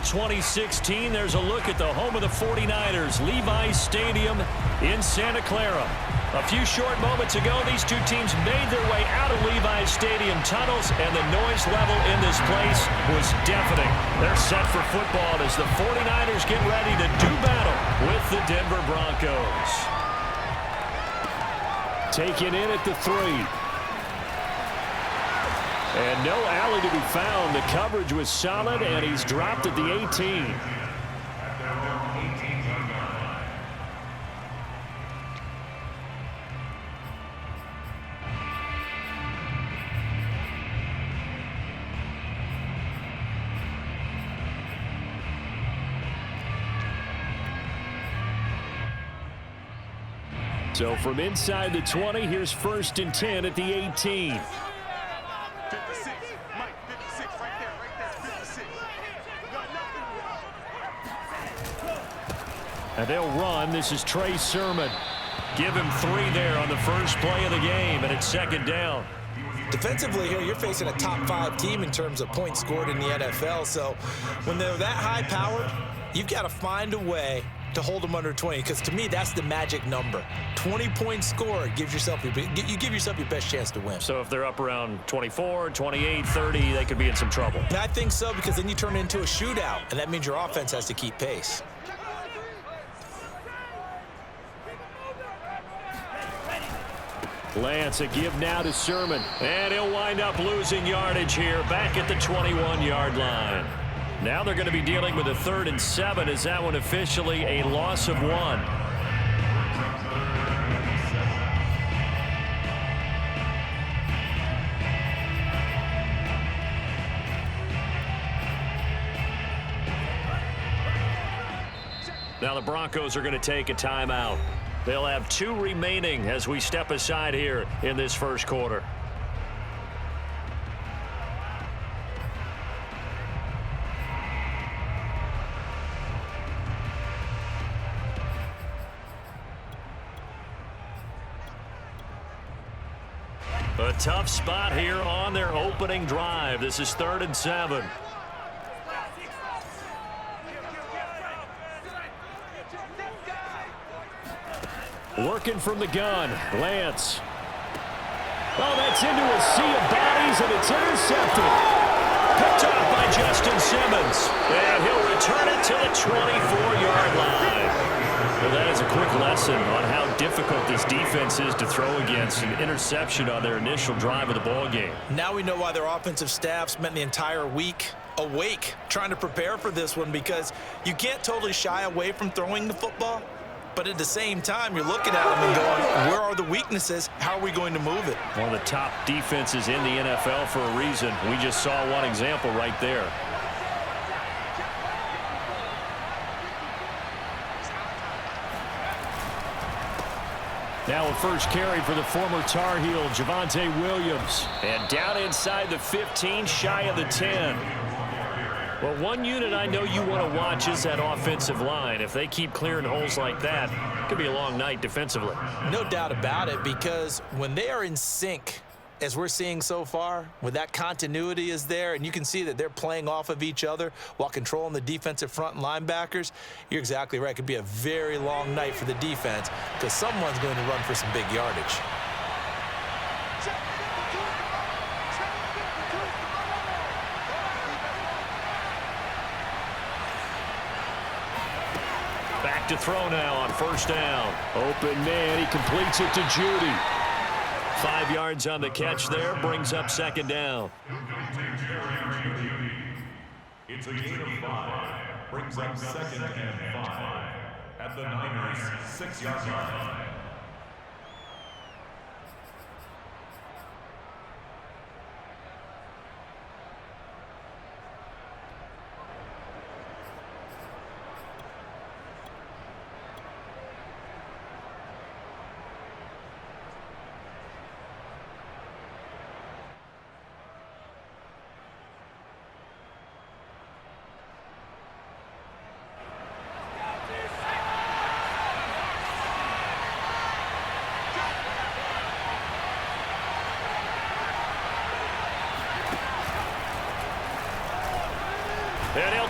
2016, there's a look at the home of the 49ers, Levi's Stadium in Santa Clara. A few short moments ago, these two teams made their way out of Levi's Stadium tunnels, and the noise level in this place was deafening. They're set for football as the 49ers get ready to do battle with the Denver Broncos. Taken in at the 3. And no alley to be found. The coverage was solid, and he's dropped at the 18. So from inside the 20, here's 1st and 10 at the 18. And they'll run. This is Trey Sermon. Give him 3 there on the first play of the game, and it's 2nd down. Defensively here, you're facing a top 5 team in terms of points scored in the NFL. So when they're that high powered, you've got to find a way to hold them under 20, because to me, that's the magic number. 20 points scored gives yourself you give yourself your best chance to win. So if they're up around 24, 28, 30, they could be in some trouble. And I think so, because then you turn it into a shootout, and that means your offense has to keep pace. Lance, a give now to Sermon. And he'll wind up losing yardage here back at the 21-yard line. Now they're going to be dealing with a 3rd and 7. Is that one officially a loss of 1? Now the Broncos are going to take a timeout. They'll have 2 remaining as we step aside here in this first quarter. A tough spot here on their opening drive. This is 3rd and 7. Working from the gun, Lance. Oh, that's into a sea of bodies, and it's intercepted. Picked off by Justin Simmons. And he'll return it to the 24-yard line. Well, that is a quick lesson on how difficult this defense is to throw against. An interception on their initial drive of the ballgame. Now we know why their offensive staff spent the entire week awake trying to prepare for this one, because you can't totally shy away from throwing the football. But at the same time, you're looking at them and going, where are the weaknesses? How are we going to move it? One of the top defenses in the NFL for a reason. We just saw one example right there. Now a first carry for the former Tar Heel, Javonte Williams. And down inside the 15, shy of the 10. Well, one unit I know you want to watch is that offensive line. If they keep clearing holes like that, it could be a long night defensively. No doubt about it, because when they are in sync, as we're seeing so far, when that continuity is there, and you can see that they're playing off of each other while controlling the defensive front and linebackers, you're exactly right. It could be a very long night for the defense, because someone's going to run for some big yardage. Back to throw now on 1st down. Open man, he completes it to Judy. 5 yards on the catch there, brings up 2nd down. It's a gain of 5, brings up 2nd and 5 at the Niners' 6-yard line.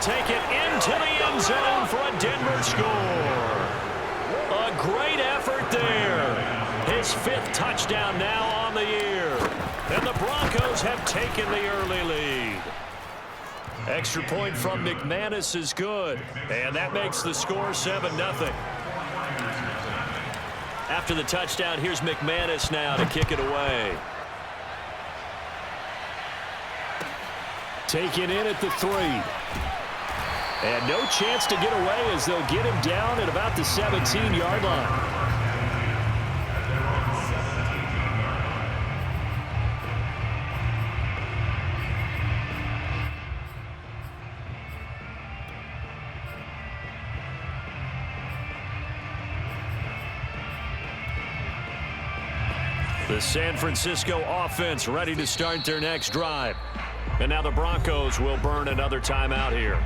take it into the end zone for a Denver score. A great effort there. His 5th touchdown now on the year. And the Broncos have taken the early lead. Extra point from Mcmanus is good. And that makes the score 7-0. After the touchdown, here's Mcmanus now to kick it away. Taken in at the 3. And no chance to get away as they'll get him down at about the 17-yard line. The San Francisco offense ready to start their next drive. And now the Broncos will burn another timeout here.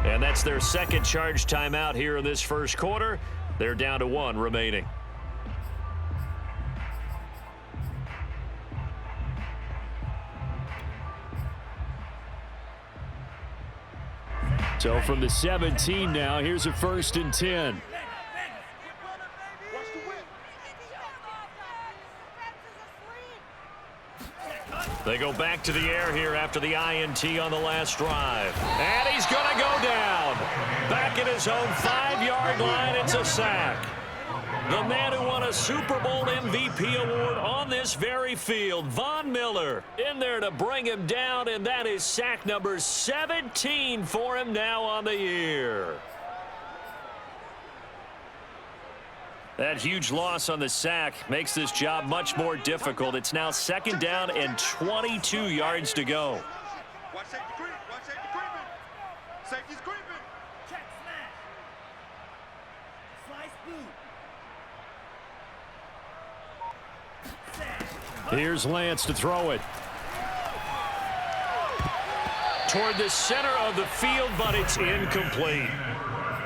And that's their 2nd charge timeout here in this first quarter. They're down to 1 remaining. So from the 17 now, here's a 1st and 10. They go back to the air here after the INT on the last drive. And he's going to go down. Back at his own 5-yard line, it's a sack. The man who won a Super Bowl MVP award on this very field, Von Miller, in there to bring him down, and that is sack number 17 for him now on the year. That huge loss on the sack makes this job much more difficult. It's now 2nd down and 22 yards to go. Watch safety creep. Watch safety creeping. Safety's creeping. Check smash. Slice boot. Here's Lance to throw it. Toward the center of the field, but it's incomplete.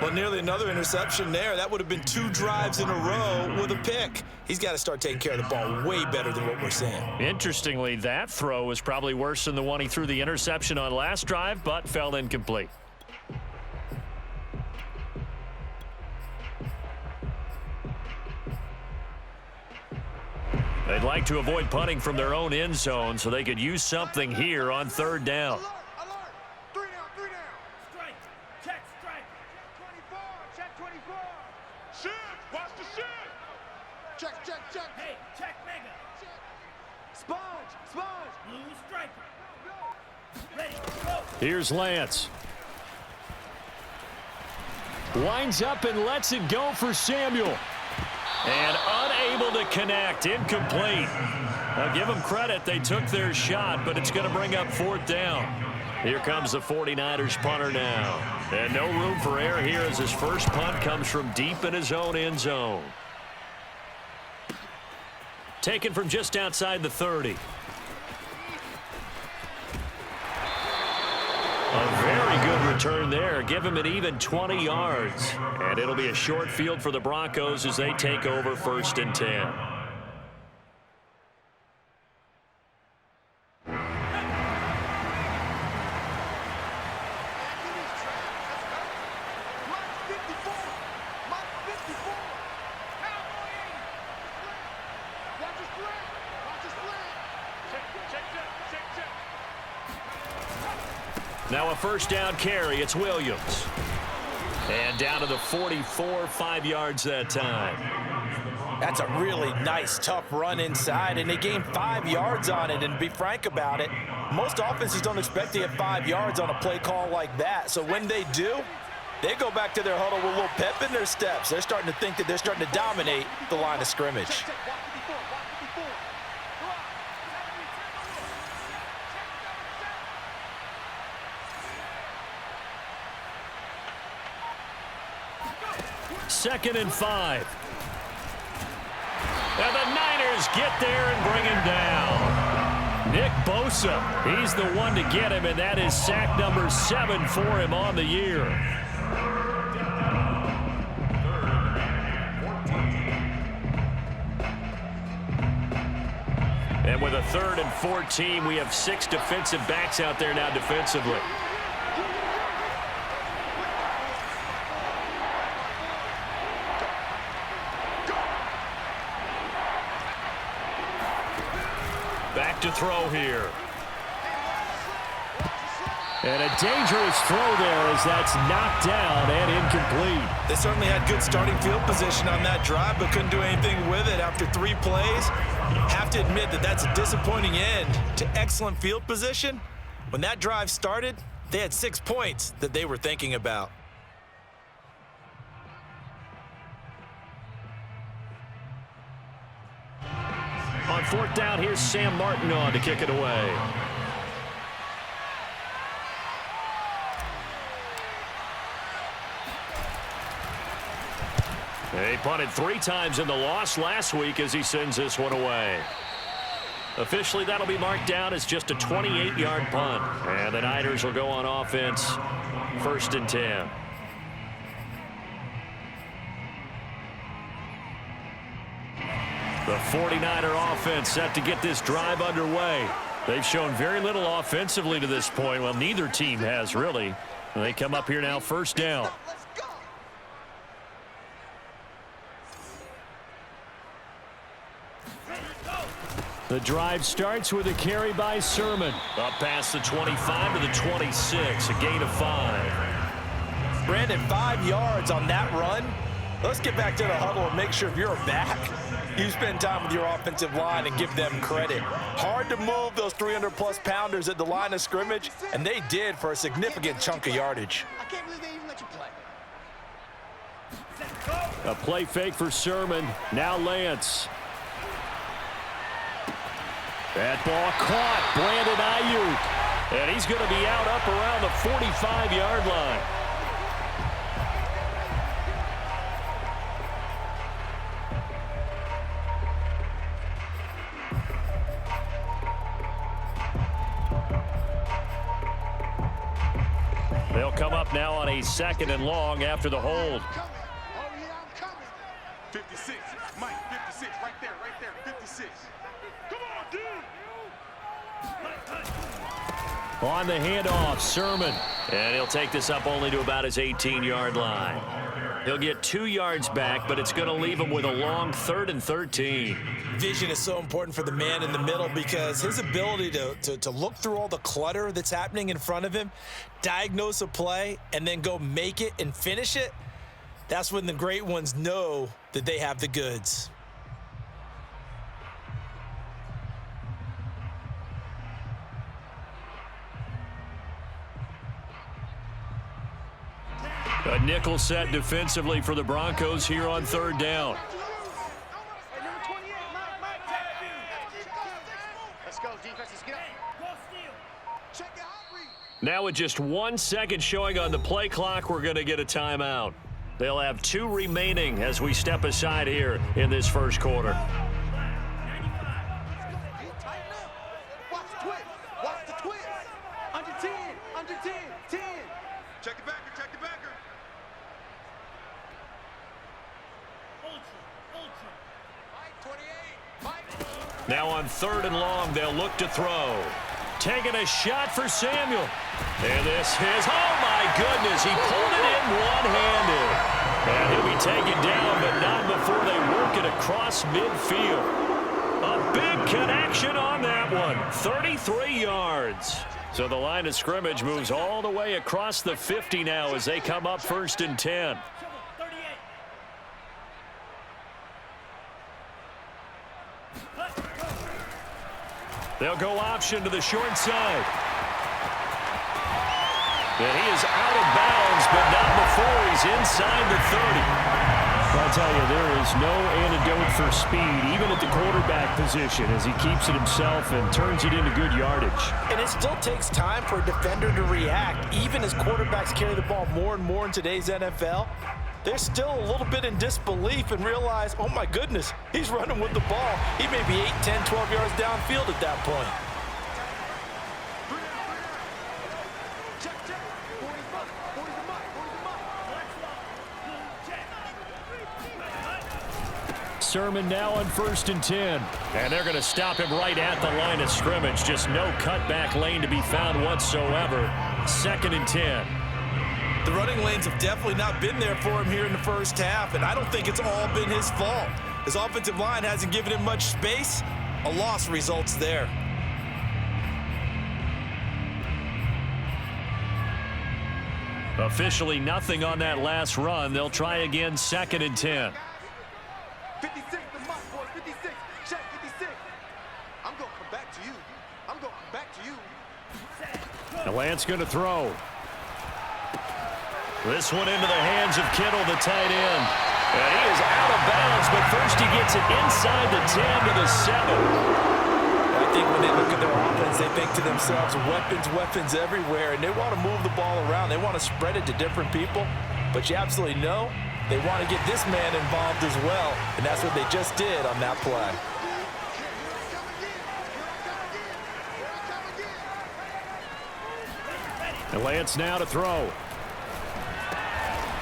Well, nearly another interception there. That would have been 2 drives in a row with a pick. He's got to start taking care of the ball way better than what we're seeing. Interestingly, that throw was probably worse than the one he threw the interception on last drive, but fell incomplete. They'd like to avoid punting from their own end zone so they could use something here on 3rd down. Alert. 3 down. Strike. Check strike. Check 24. Shit. Watch the shit. Check. Hey, check mega. Sponge. Blue striker. Ready, go. Here's Lance. Winds up and lets it go for Samuel. And unable to connect. Incomplete. I'll give them credit. They took their shot, but it's going to bring up 4th down. Here comes the 49ers punter now. And no room for error here as his first punt comes from deep in his own end zone. Taken from just outside the 30. A very good return there. Give him an even 20 yards. And it'll be a short field for the Broncos as they take over 1st and 10. Now a 1st down carry. It's Williams. And down to the 44, 5 yards that time. That's a really nice, tough run inside, and they gained 5 yards on it. And to be frank about it, most offenses don't expect to get 5 yards on a play call like that. So when they do, they go back to their huddle with a little pep in their steps. They're starting to think that they're starting to dominate the line of scrimmage. Second and 5. And the Niners get there and bring him down. Nick Bosa, he's the one to get him, and that is sack number 7 for him on the year. And with a 3rd and 14, we have 6 defensive backs out there now defensively. throw here. And a dangerous throw there as that's knocked down and incomplete. They certainly had good starting field position on that drive, but couldn't do anything with it after 3 plays. Have to admit that that's a disappointing end to excellent field position. When that drive started, they had 6 points that they were thinking about. On 4th down, here's Sam Martin on to kick it away. He punted 3 times in the loss last week as he sends this one away. Officially, that'll be marked down as just a 28-yard punt. And the Niners will go on offense, 1st and 10. The 49er offense set to get this drive underway. They've shown very little offensively to this point. Well, neither team has, really. They come up here now, 1st down. The drive starts with a carry by Sermon. Up past the 25 to the 26, a gain of 5. Brandon, 5 yards on that run. Let's get back to the huddle and make sure if you're a back, you spend time with your offensive line and give them credit. Hard to move those 300-plus pounders at the line of scrimmage, and they did for a significant chunk of yardage. I can't believe they even let you play. A play fake for Sermon. Now Lance. That ball caught. Brandon Ayuk. And he's going to be out up around the 45-yard line. They'll come up now on a 2nd and long after the hold. Oh, yeah, I'm coming. 56. Mike, 56. Right there, 56. Come on, dude. On the handoff, Sermon. And he'll take this up only to about his 18-yard line. He'll get 2 yards back, but it's going to leave him with a long 3rd and 13. Vision is so important for the man in the middle because his ability to look through all the clutter that's happening in front of him, diagnose a play, and then go make it and finish it, that's when the great ones know that they have the goods. A nickel set defensively for the Broncos here on 3rd down. Let's go, defense. Let's get up. Check it out. Now with just 1 second showing on the play clock, we're going to get a timeout. They'll have 2 remaining as we step aside here in this 1st quarter. Watch the twist. Watch the twist. Under 10. Under 10. 10. Check the backer, check the backer. Now on 3rd and long, they'll look to throw. Taking a shot for Samuel. And this is, oh my goodness, he pulled it in one-handed. And he'll be taken down, but not before they work it across midfield. A big connection on that one, 33 yards. So the line of scrimmage moves all the way across the 50 now as they come up 1st and 10. They'll go option to the short side. And he is out of bounds, but not before he's inside the 30. I'll tell you, there is no antidote for speed, even at the quarterback position, as he keeps it himself and turns it into good yardage. And it still takes time for a defender to react, even as quarterbacks carry the ball more and more in today's NFL. They're still a little bit in disbelief and realize, oh my goodness, he's running with the ball. He may be 8, 10, 12 yards downfield at that point. Sermon now on 1st and 10. And they're going to stop him right at the line of scrimmage. Just no cutback lane to be found whatsoever. 2nd and 10. The running lanes have definitely not been there for him here in the 1st half, and I don't think it's all been his fault. His offensive line hasn't given him much space. A loss results there. Officially nothing on that last run. They'll try again, 2nd and 10. 56, the mark, boys. 56. Check 56. I'm going to come back to you. I'm going to come back to you. And Lance going to throw. This one into the hands of Kittle, the tight end. And he is out of bounds, but first he gets it inside the 10 to the 7. I think when they look at their offense, they think to themselves, weapons, weapons everywhere, and they want to move the ball around. They want to spread it to different people, but you absolutely know they want to get this man involved as well, and that's what they just did on that play. And Lance now to throw.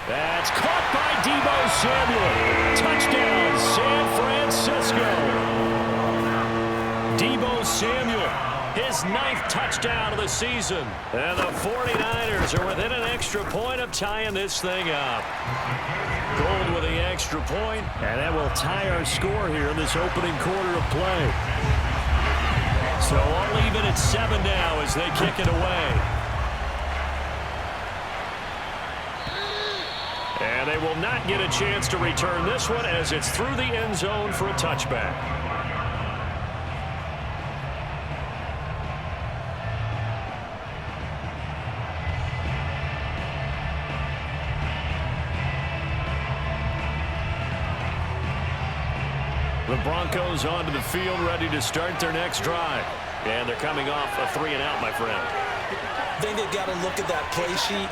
That's caught by Deebo Samuel. Touchdown, San Francisco. Deebo Samuel, his 9th touchdown of the season. And the 49ers are within an extra point of tying this thing up. Gold with the extra point, and that will tie our score here in this opening quarter of play. So all even at 7 now as they kick it away. And they will not get a chance to return this one as it's through the end zone for a touchback. The Broncos onto the field, ready to start their next drive. And they're coming off a 3-and-out, my friend. I think they've got to look at that play sheet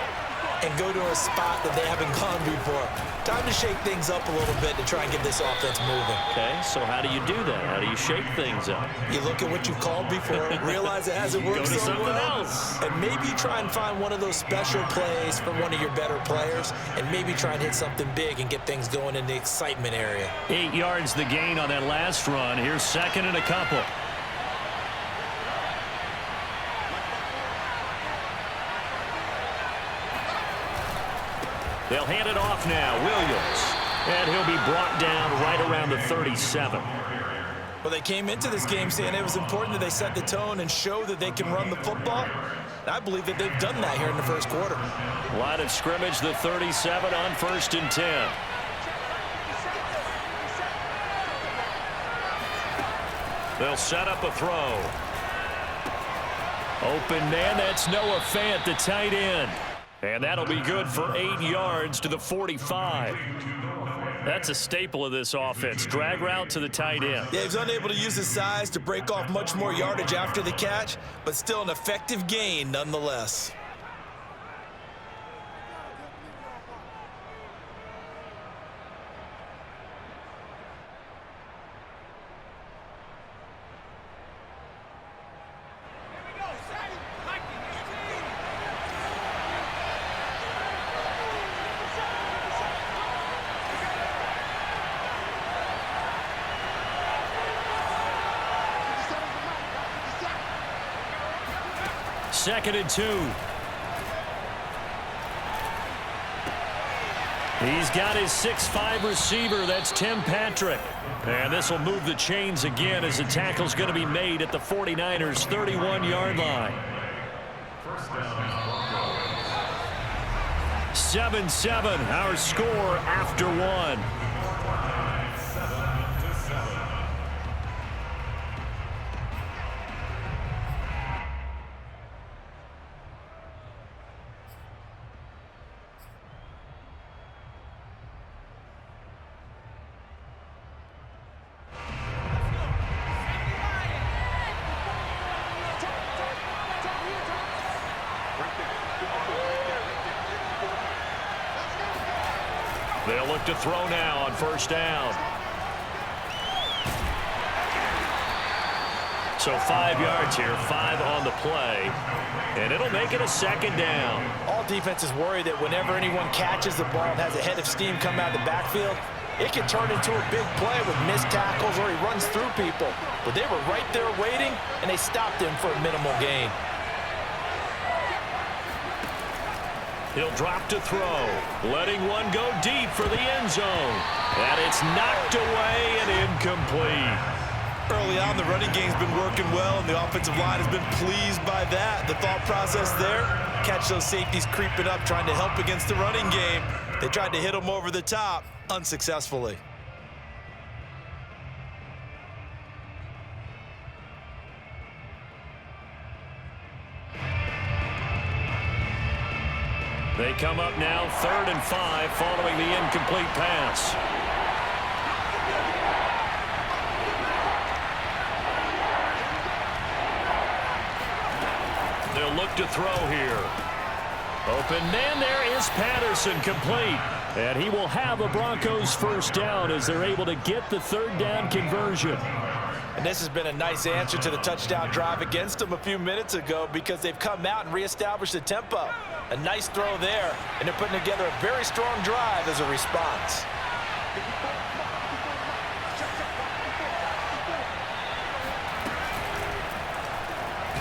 and go to a spot that they haven't gone before. Time to shake things up a little bit to try and get this offense moving. Okay, so how do you do that? How do you shake things up? You look at what you've called before, realize it hasn't worked Go to so something well, else. and maybe try and find one of those special plays from one of your better players, and maybe try and hit something big and get things going in the excitement area. 8 yards the gain on that last run. Here's 2nd and a couple. They'll hand it off now. Williams. And he'll be brought down right around the 37. Well, they came into this game saying it was important that they set the tone and show that they can run the football. And I believe that they've done that here in the first quarter. Line of scrimmage, the 37 on 1st and 10. They'll set up a throw. Open man, that's Noah Fant, the tight end. And that'll be good for 8 yards to the 45. That's a staple of this offense. Drag route to the tight end. Yeah, he's unable to use his size to break off much more yardage after the catch, but still an effective gain nonetheless. Second and 2. He's got his 6'5" receiver. That's Tim Patrick. And this will move the chains again as the tackle's going to be made at the 49ers' 31-yard line. 7-7, our score after 1. They'll look to throw now on 1st down. So 5 yards here, 5 on the play, and it'll make it a 2nd down. All defenses worry that whenever anyone catches the ball and has a head of steam come out of the backfield, it can turn into a big play with missed tackles or he runs through people. But they were right there waiting, and they stopped him for a minimal gain. He'll drop to throw, letting one go deep for the end zone. And it's knocked away and incomplete. Early on, the running game's been working well, and the offensive line has been pleased by that. The thought process there, Catch those safeties creeping up, trying to help against the running game. They tried to hit them over the top, unsuccessfully. They come up now 3rd and 5 following the incomplete pass. They'll look to throw here. Open man, there is Patterson, complete. And he will have a Broncos first down as they're able to get the 3rd down conversion. And this has been a nice answer to the touchdown drive against them a few minutes ago because they've come out and reestablished the tempo. A nice throw there, and they're putting together a very strong drive as a response.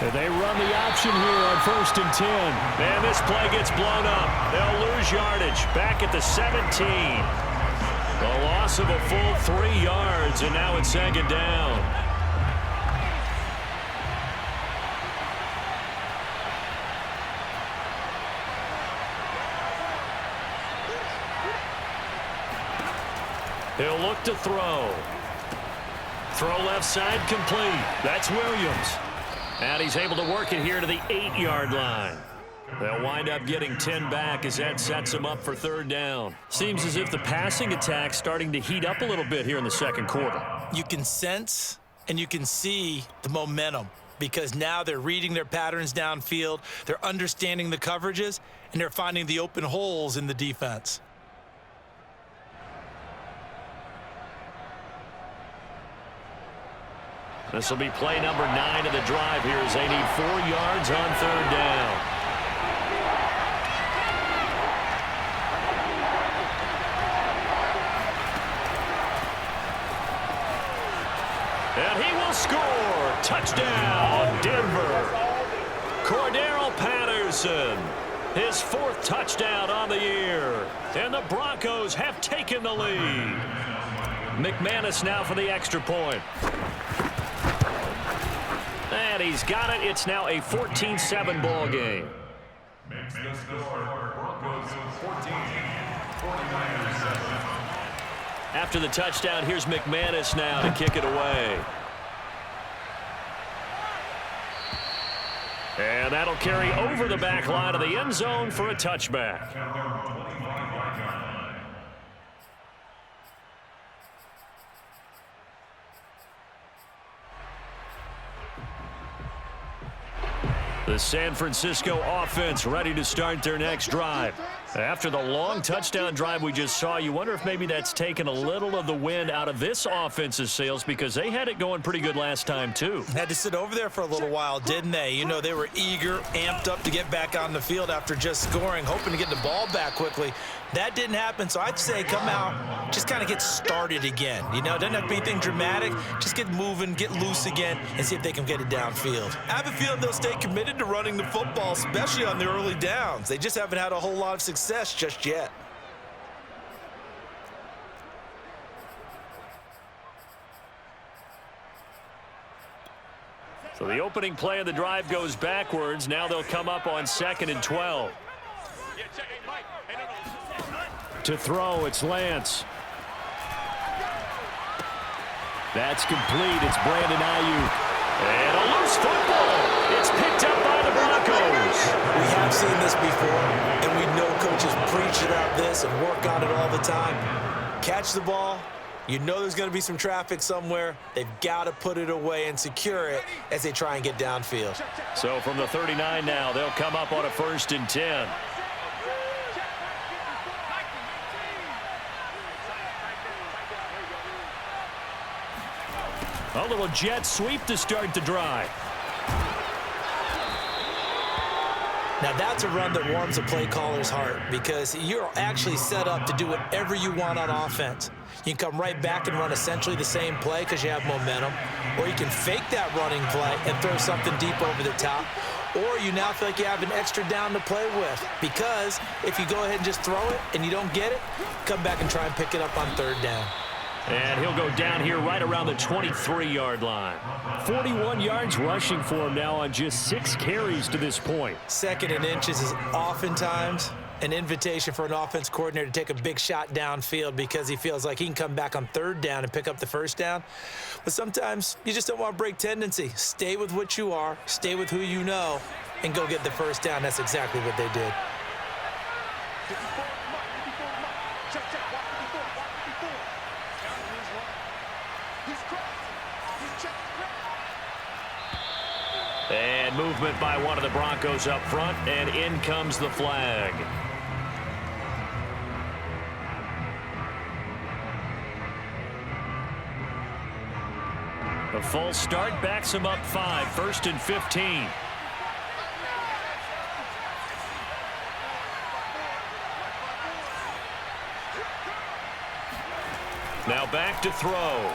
And they run the option here on 1st and 10. And this play gets blown up. They'll lose yardage back at the 17. A loss of a full 3 yards, and now it's 2nd down. He'll look to throw. Throw left side complete. That's Williams. And he's able to work it here to the 8-yard line. They'll wind up getting 10 back as that sets them up for 3rd down. Seems as if the passing attack's starting to heat up a little bit here in the 2nd quarter. You can sense and you can see the momentum because now they're reading their patterns downfield, they're understanding the coverages, and they're finding the open holes in the defense. This will be play number 9 of the drive here as they need 4 yards on 3rd down. And he will score. Touchdown, Denver. Cordero Patterson, his 4th touchdown on the year. And the Broncos have taken the lead. Mcmanus now for the extra point. And he's got it. It's now a 14-7 ball game. Makes the score, Broncos 14, 49ers 7. After the touchdown, here's Mcmanus now to kick it away. And that'll carry over the back line of the end zone for a touchback. The San Francisco offense ready to start their next drive. After the long touchdown drive we just saw, you wonder if maybe that's taken a little of the wind out of this offense's sails because they had it going pretty good last time too. Had to sit over there for a little while, didn't they? You know, they were eager, amped up to get back on the field after just scoring, hoping to get the ball back quickly. That didn't happen, so I'd say come out, just kind of get started again. You know, it doesn't have to be anything dramatic. Just get moving, get loose again, and see if they can get it downfield. I have a feeling they'll stay committed to running the football, especially on the early downs. They just haven't had a whole lot of success just yet. So the opening play of the drive goes backwards. Now they'll come up on 2nd and 12. To throw, it's Lance. That's complete. It's Brandon Ayuk. And a loose football. It's picked up by the Broncos. We have seen this before, and we know coaches preach about this and work on it all the time. Catch the ball. You know there's going to be some traffic somewhere. They've got to put it away and secure it as they try and get downfield. So from the 39 now, they'll come up on a 1st and 10. A little jet sweep to start the drive. Now that's a run that warms a play caller's heart because you're actually set up to do whatever you want on offense. You can come right back and run essentially the same play because you have momentum, or you can fake that running play and throw something deep over the top, or you now feel like you have an extra down to play with because if you go ahead and just throw it and you don't get it, come back and try and pick it up on 3rd down. And he'll go down here right around the 23-yard line. 41 yards rushing for him now on just 6 carries to this point. 2nd and inches is oftentimes an invitation for an offense coordinator to take a big shot downfield because he feels like he can come back on 3rd down and pick up the 1st down. But sometimes you just don't want to break tendency. Stay with what you are, stay with who you know, and go get the 1st down. That's exactly what they did. 54, Mike, 54, Mike. Check, watch 54, watch 54. He's cracked. He's checked, cracked. And movement by one of the Broncos up front, and in comes the flag. A false start backs him up 5, 1st and 15. Now back to throw.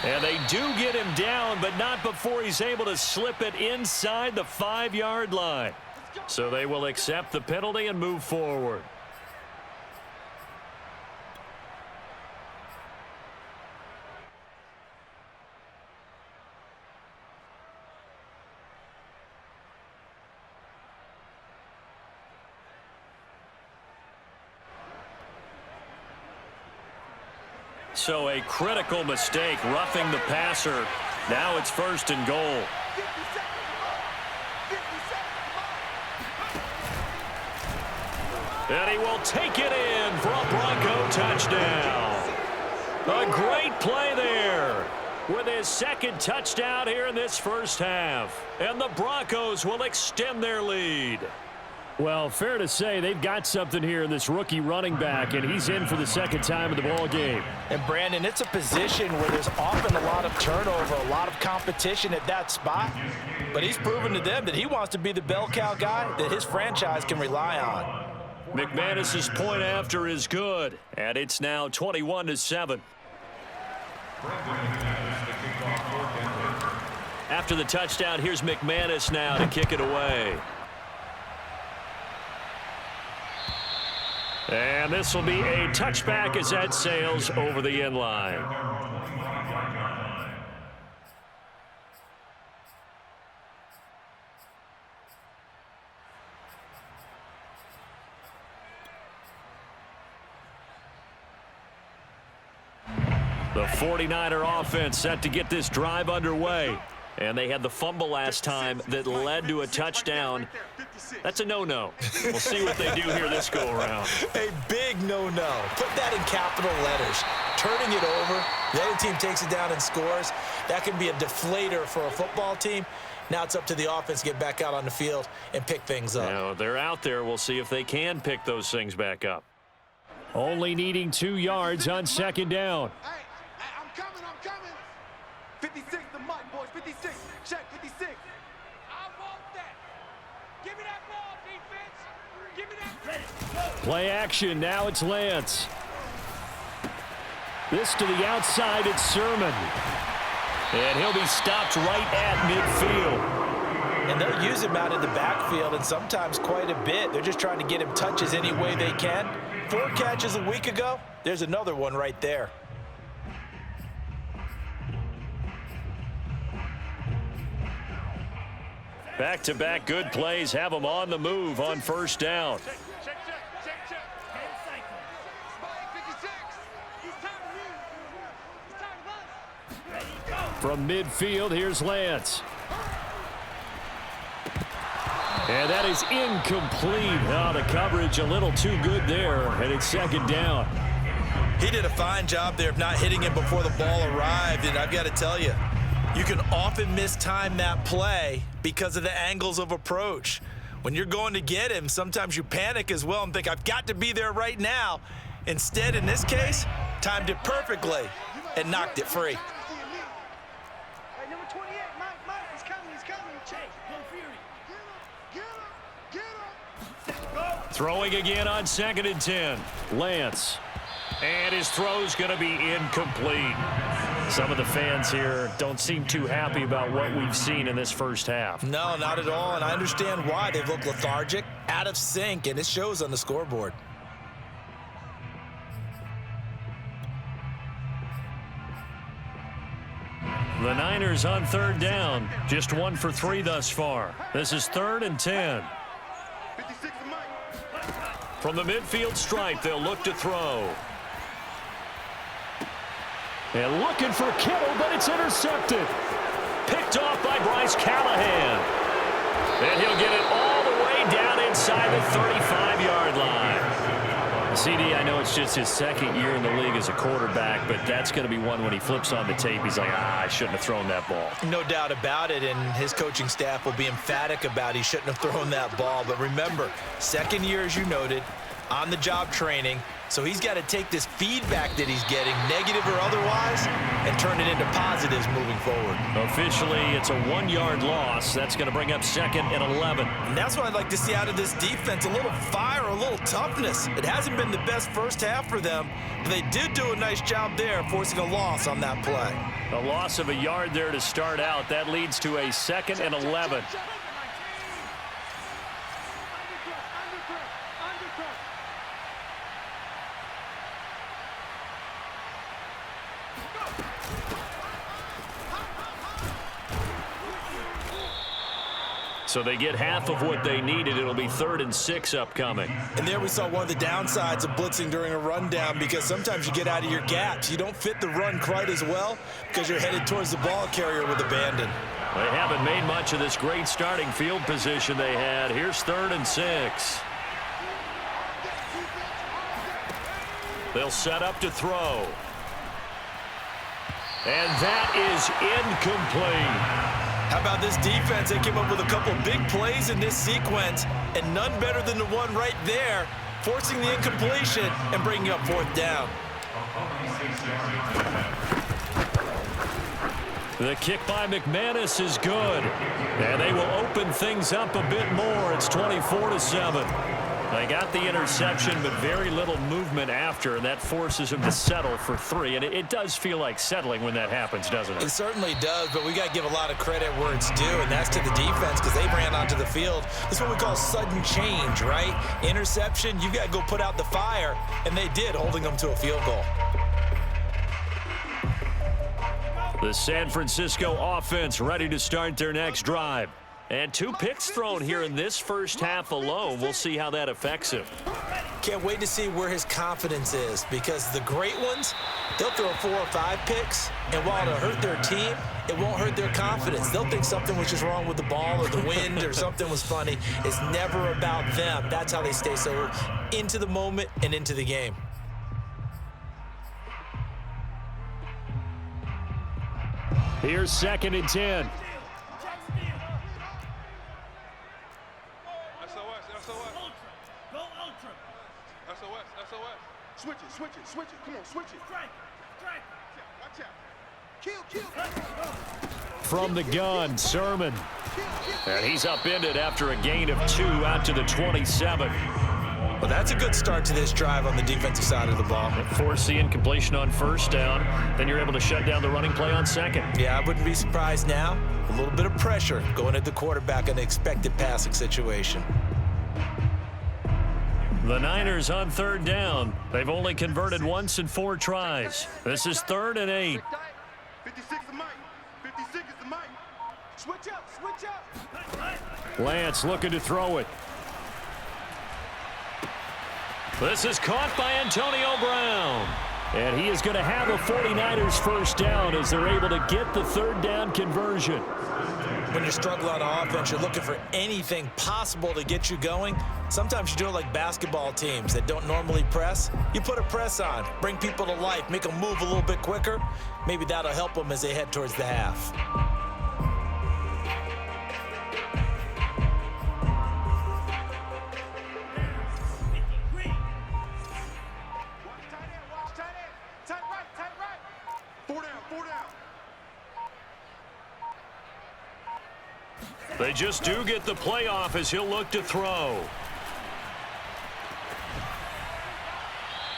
And they do get him down, but not before he's able to slip it inside the 5-yard line. So they will accept the penalty and move forward. So a critical mistake, roughing the passer. Now it's 1st and goal. 50 seconds. And he will take it in for a Bronco touchdown. A great play there with his 2nd touchdown here in this 1st half. And the Broncos will extend their lead. Well, fair to say they've got something here in this rookie running back, and he's in for the 2nd time of the ball game. And Brandon, it's a position where there's often a lot of turnover, a lot of competition at that spot. But he's proven to them that he wants to be the bell cow guy that his franchise can rely on. McManus's point after is good, and it's now 21-7. After the touchdown, here's McManus now to kick it away. And this will be a touchback as that sails over the end line. The 49er offense set to get this drive underway. And they had the fumble last time that led to a touchdown. That's a no-no. We'll see what they do here this go-around. A big no-no. Put that in capital letters. Turning it over, the other team takes it down and scores. That can be a deflator for a football team. Now it's up to the offense to get back out on the field and pick things up. Now they're out there. We'll see if they can pick those things back up. Only needing 2 yards on 2nd down. Hey, I'm coming. 56, the mic, boys. 56. Check, 56. I want that. Give me that ball, defense. Give me that. Ready, go. Play action. Now it's Lance. This to the outside. It's Sermon. And he'll be stopped right at midfield. And they'll use him out in the backfield, and sometimes quite a bit. They're just trying to get him touches any way they can. 4 catches a week ago. There's another one right there. Back-to-back good plays have them on the move on 1st down. Check. 10 cycles. Spike 56. He's tired of you. He's tired of us. Ready, go. From midfield, here's Lance. And that is incomplete. Oh, the coverage a little too good there, and it's 2nd down. He did a fine job there of not hitting him before the ball arrived, and I've got to tell you, you can often mistime that play because of the angles of approach. When you're going to get him, sometimes you panic as well and think, I've got to be there right now. Instead, in this case, timed it perfectly and knocked it free. Hey, number 28, Mike, he's coming. Chase, go Fury. Get him. Go. Throwing again on 2nd and 10. Lance. And his throw's going to be incomplete. Some of the fans here don't seem too happy about what we've seen in this 1st half. No, not at all, and I understand why. They've looked lethargic, out of sync, and it shows on the scoreboard. The Niners on third down. Just 1 for 3 thus far. This is 3rd and 10. 56 to Mike. From the midfield stripe, they'll look to throw. And looking for Kittle, but it's intercepted. Picked off by Bryce Callahan. And he'll get it all the way down inside the 35-yard line. CD, I know it's just his 2nd year in the league as a quarterback, but that's going to be one when he flips on the tape. He's like, I shouldn't have thrown that ball. No doubt about it, and his coaching staff will be emphatic about he shouldn't have thrown that ball. But remember, 2nd year, as you noted, on-the-job training. So he's got to take this feedback that he's getting, negative or otherwise, and turn it into positives moving forward. Officially, it's a 1-yard loss. That's going to bring up 2nd and 11. And that's what I'd like to see out of this defense, a little fire, a little toughness. It hasn't been the best first half for them, but they did do a nice job there, forcing a loss on that play. A loss of a yard there to start out. That leads to a 2nd and 11. So they get half of what they needed. It'll be 3rd and 6 upcoming. And there we saw one of the downsides of blitzing during a rundown, because sometimes you get out of your gaps. You don't fit the run quite as well because you're headed towards the ball carrier with abandon. They haven't made much of this great starting field position they had. Here's 3rd and 6. They'll set up to throw. And that is incomplete. How about this defense? They came up with a couple big plays in this sequence, and none better than the one right there, forcing the incompletion and bringing up 4th down. The kick by Mcmanus is good, and they will open things up a bit more. It's 24-7. They got the interception, but very little movement after, and that forces them to settle for 3. And it does feel like settling when that happens, doesn't it? It certainly does, but we got to give a lot of credit where it's due, and that's to the defense, because they ran onto the field. This is what we call sudden change, right? Interception, you got to go put out the fire, and they did, holding them to a field goal. The San Francisco offense ready to start their next drive. And 2 picks thrown here in this first half alone. We'll see how that affects him. Can't wait to see where his confidence is, because the great ones, they'll throw 4 or 5 picks, and while it'll hurt their team, it won't hurt their confidence. They'll think something was just wrong with the ball or the wind or something was funny. It's never about them. That's how they stay so into the moment and into the game. Here's 2nd and 10. Switch it. Come on, switch it. Strike. Watch out. Kill. From the gun, Sermon. And he's upended after a gain of 2 out to the 27. Well, that's a good start to this drive on the defensive side of the ball. Force the incompletion on 1st down. Then you're able to shut down the running play on 2nd. Yeah, I wouldn't be surprised now. A little bit of pressure going at the quarterback in an expected passing situation. The Niners on 3rd down. They've only converted once in 4 tries. This is 3rd and 8. 56 is Mike. 56 is the Mike. Switch up. Lance looking to throw it. This is caught by Antonio Brown. And he is going to have a 49ers first down as they're able to get the 3rd down conversion. When you're struggling on offense, you're looking for anything possible to get you going. Sometimes you do it like basketball teams that don't normally press. You put a press on, bring people to life, make them move a little bit quicker. Maybe that'll help them as they head towards the half. Tight right. 4 down. They just do get the playoff as he'll look to throw.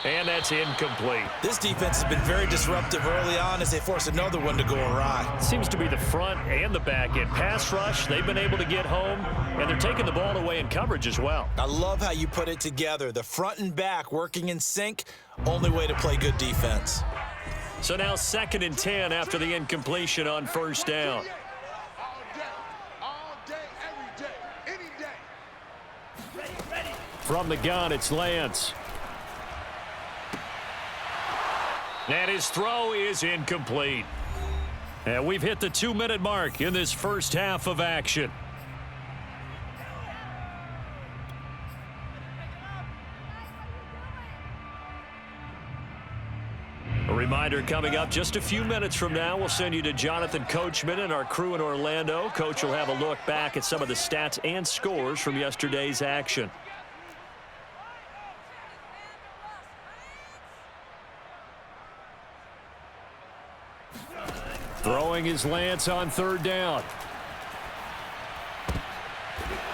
And that's incomplete. This defense has been very disruptive early on as they force another one to go awry. Seems to be the front and the back end. Pass rush, they've been able to get home, and they're taking the ball away in coverage as well. I love how you put it together. The front and back working in sync, only way to play good defense. So now 2nd and 10 after the incompletion on first down. All day, every day, any day. From the gun, it's Lance. And his throw is incomplete. And we've hit the 2-minute mark in this first half of action. A reminder coming up just a few minutes from now, we'll send you to Jonathan Coachman and our crew in Orlando. Coach will have a look back at some of the stats and scores from yesterday's action. Throwing is Lance on 3rd down.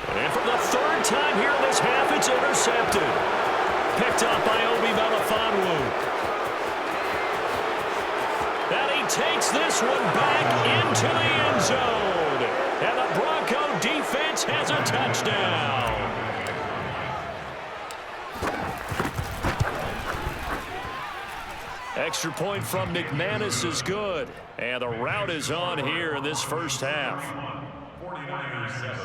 And for the 3rd time here in this half, it's intercepted. Picked up by Obi Melifonwu. And he takes this one back into the end zone. And the Bronco defense has a touchdown. Extra point from Mcmanus is good. And the route is on here in this first half. 49ers 7.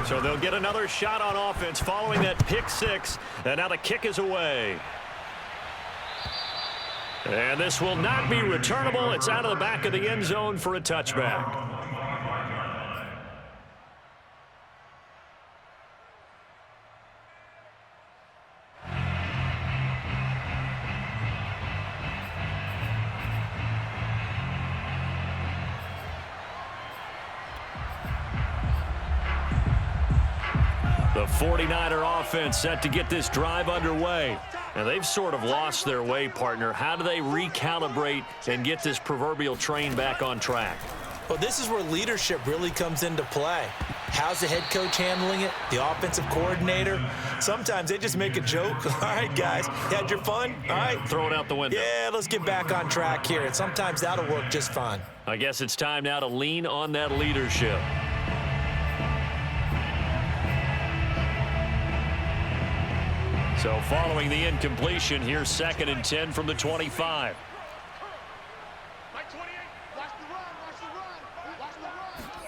So they'll get another shot on offense following that pick 6. And now the kick is away. And this will not be returnable. It's out of the back of the end zone for a touchback. The 49er offense set to get this drive underway. And they've sort of lost their way, partner. How do they recalibrate and get this proverbial train back on track? Well, this is where leadership really comes into play. How's the head coach handling it? The offensive coordinator? Sometimes they just make a joke. All right, guys, you had your fun? All right. Throw it out the window. Yeah, let's get back on track here. And sometimes that'll work just fine. I guess it's time now to lean on that leadership. So following the incompletion, here's 2nd and 10 from the 25. Mike 28, watch the run, watch the run, watch the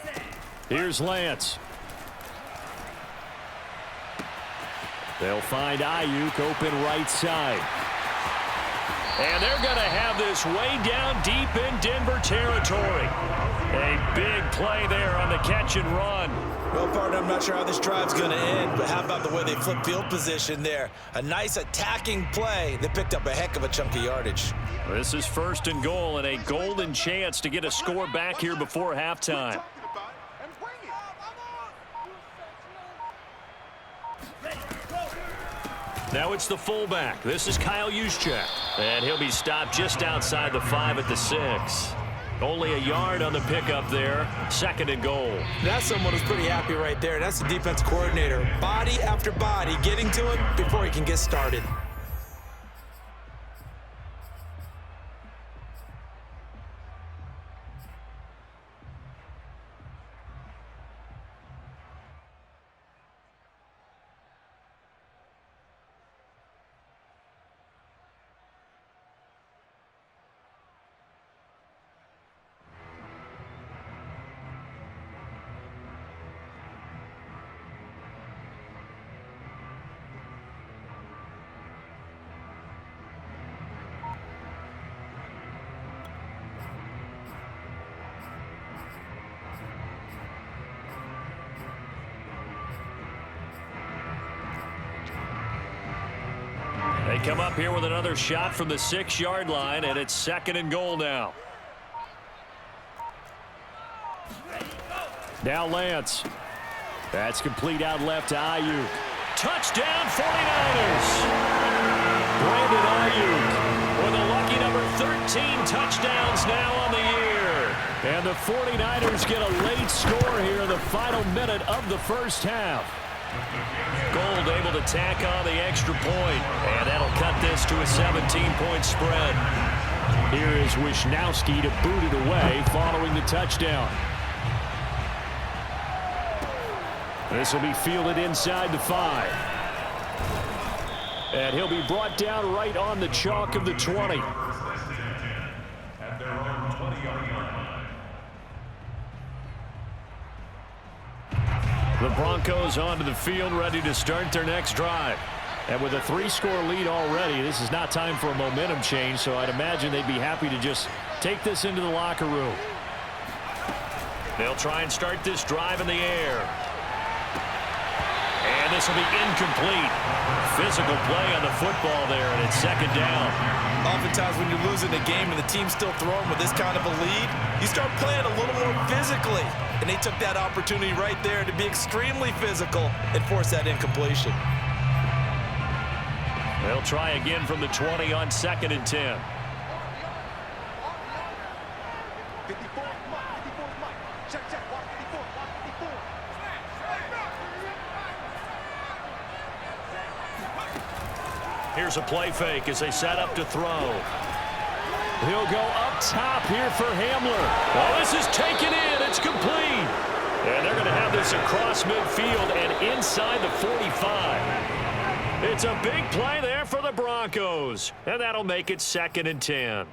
run. Here's Lance. They'll find Ayuk open right side. And they're going to have this way down deep in Denver territory. A big play there on the catch and run. Well, partner, I'm not sure how this drive's going to end, but how about the way they flip field position there? A nice attacking play that picked up a heck of a chunk of yardage. This is 1st and goal and a golden chance to get a score back here before halftime. Now it's the fullback. This is Kyle Juszczyk. And he'll be stopped just outside the 5 at the 6. Only a yard on the pickup there. 2nd and goal. That's someone who's pretty happy right there. That's the defense coordinator. Body after body getting to him before he can get started. They come up here with another shot from the 6-yard line, and it's 2nd and goal now. Now Lance. That's complete out left to Ayuk. Touchdown 49ers! Brandon Ayuk with a lucky number 13 touchdowns now on the year. And the 49ers get a late score here in the final minute of the first half. Gold able to tack on the extra point, and that'll cut this to a 17-point spread. Here is Wisnowski to boot it away following the touchdown. This will be fielded inside the 5. And he'll be brought down right on the chalk of the 20. At their own 20-yard line. The Broncos onto the field, ready to start their next drive. And with a 3-score lead already, this is not time for a momentum change, so I'd imagine they'd be happy to just take this into the locker room. They'll try and start this drive in the air. And this will be incomplete. Physical play on the football there, and it's second down. Oftentimes when you're losing a game and the team's still throwing with this kind of a lead, you start playing a little more physically. And they took that opportunity right there to be extremely physical and force that incompletion. They'll try again from the 20 on 2nd and 10. 54, Mike. 54 is Mike. Check, check. Watch 54. Watch 54. Here's a play fake as they set up to throw. He'll go up top here for Hamler. Oh, this is taken in. It's complete. And they're going to have this across midfield and inside the 45. It's a big play there for the Broncos. And that'll make it 2nd and 10.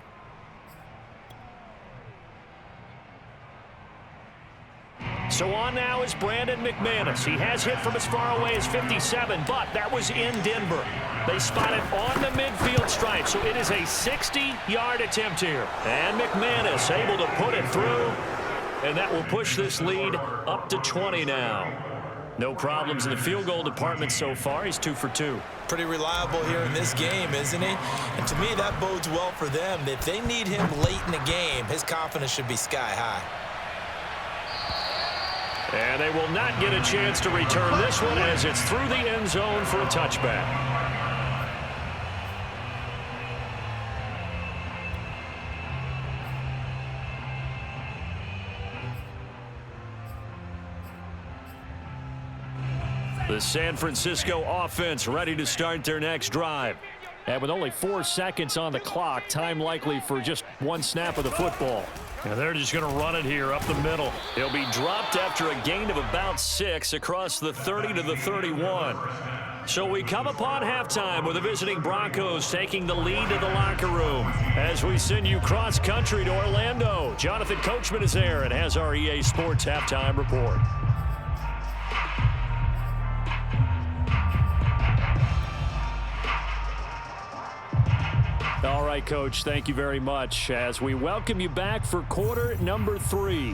So on now is Brandon Mcmanus. He has hit from as far away as 57, but that was in Denver. They spot it on the midfield stripe, so it is a 60-yard attempt here. And Mcmanus able to put it through, and that will push this lead up to 20 now. No problems in the field goal department so far. He's 2 for 2. Pretty reliable here in this game, isn't he? And to me, that bodes well for them. If they need him late in the game, his confidence should be sky high. And they will not get a chance to return this one as it's through the end zone for a touchback. The San Francisco offense ready to start their next drive. And with only 4 seconds on the clock, time likely for just one snap of the football. And they're just going to run it here up the middle. He'll be dropped after a gain of about 6 across the 30 to the 31. So we come upon halftime with the visiting Broncos taking the lead to the locker room. As we send you cross-country to Orlando, Jonathan Coachman is there and has our EA Sports halftime report. All right, Coach, thank you very much as we welcome you back for quarter number 3.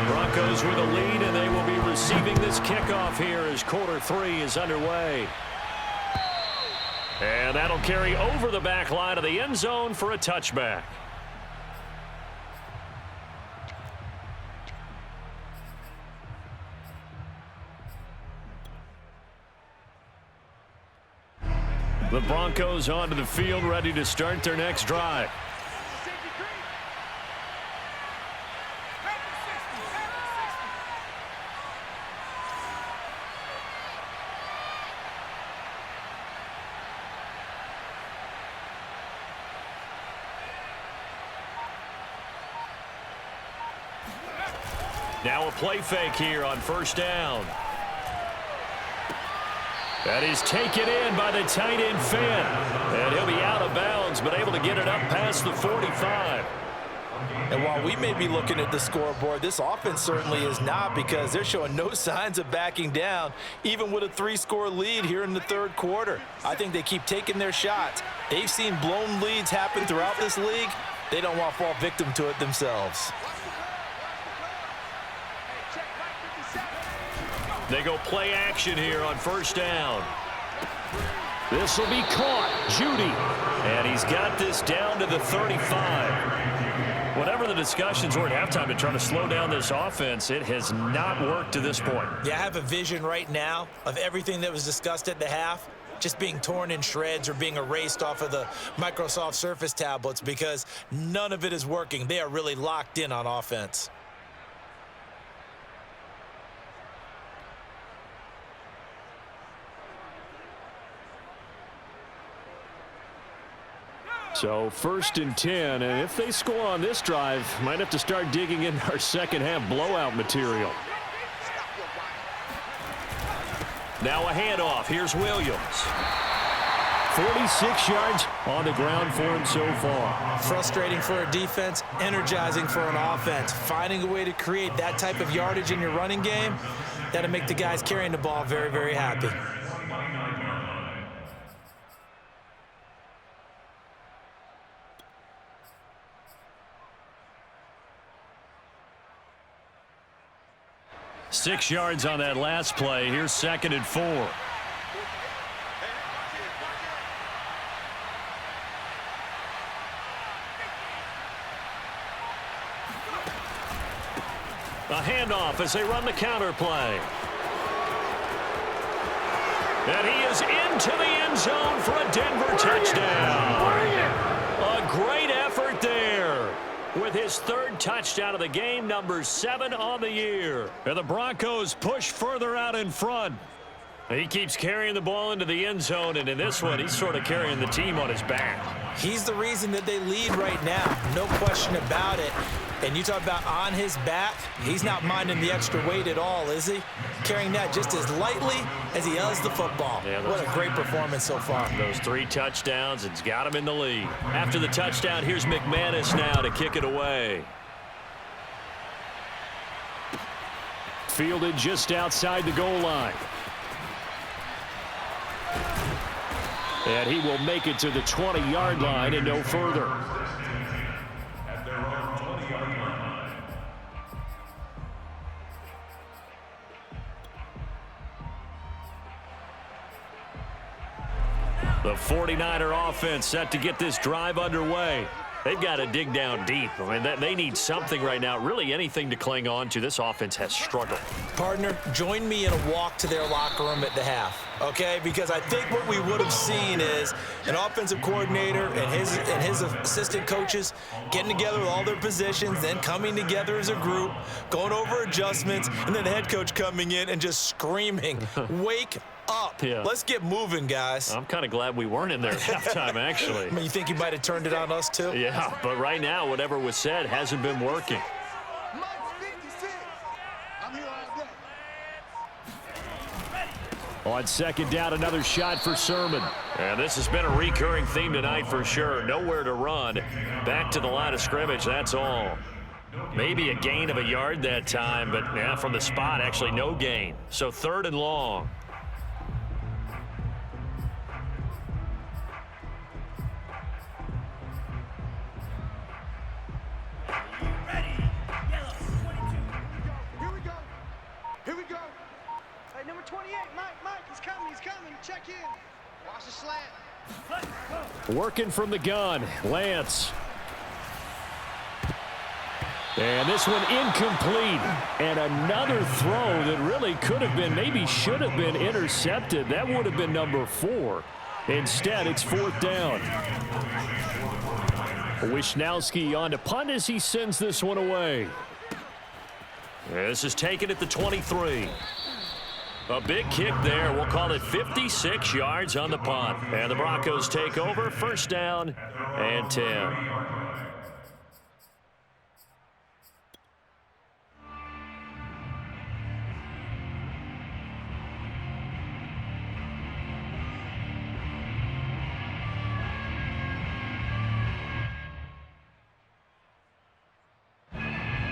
Broncos with a lead, and they will be receiving this kickoff here as quarter 3 is underway. And that'll carry over the back line of the end zone for a touchback. The Broncos onto the field, ready to start their next drive. Now a play fake here on first down. That is taken in by the tight end Finn. And he'll be out of bounds, but able to get it up past the 45. And while we may be looking at the scoreboard, this offense certainly is not, because they're showing no signs of backing down, even with a 3-score lead here in the third quarter. I think they keep taking their shots. They've seen blown leads happen throughout this league. They don't want to fall victim to it themselves. They go play action here on first down. This will be caught. Judy. And he's got this down to the 35. Whatever the discussions were at halftime to try to slow down this offense, it has not worked to this point. Yeah, I have a vision right now of everything that was discussed at the half just being torn in shreds or being erased off of the Microsoft Surface tablets, because none of it is working. They are really locked in on offense. So 1st and 10, and if they score on this drive, might have to start digging in our second half blowout material. Now a handoff. Here's Williams. 46 yards on the ground for him so far. Frustrating for a defense, energizing for an offense. Finding a way to create that type of yardage in your running game, that'll make the guys carrying the ball very, very happy. Six yards on that last play. Here's 2nd and 4. A handoff as they run the counter play. And he is into the end zone for a Denver touchdown. A great effort there with his 3rd touchdown of the game, number 7 on the year. And the Broncos push further out in front. He keeps carrying the ball into the end zone, and in this one, he's sort of carrying the team on his back. He's the reason that they lead right now, no question about it. And you talk about on his back, he's not minding the extra weight at all, is he? Carrying that just as lightly as he does the football. Yeah, what a great performance so far. Those 3 touchdowns, it's got him in the lead. After the touchdown, here's Mcmanus now to kick it away. Fielded just outside the goal line. And he will make it to the 20-yard line and no further. At their own 20-yard line. The 49er offense set to get this drive underway. They've got to dig down deep. I mean, they need something right now, really anything to cling on to. This offense has struggled. Partner, join me in a walk to their locker room at the half, okay? Because I think what we would have seen is an offensive coordinator and his assistant coaches getting together with all their positions, then coming together as a group, going over adjustments, and then the head coach coming in and just screaming, wake up. Yeah. Let's get moving, guys. I'm kind of glad we weren't in there at halftime, actually. I mean, you think he might have turned it on us, too? Yeah, but right now, whatever was said hasn't been working. On 2nd down, another shot for Sermon. And this has been a recurring theme tonight for sure. Nowhere to run. Back to the line of scrimmage, that's all. Maybe a gain of a yard that time, but yeah, from the spot, actually no gain. So 3rd and long. Check in. Watch the slant. Working from the gun, Lance. And this one incomplete. And another throw that really could have been, maybe should have been intercepted. That would have been number 4. Instead, it's 4th down. Wishnowski on to punt as he sends this one away. This is taken at the 23. A big kick there. We'll call it 56 yards on the punt. And the Broncos take over. 1st down and 10.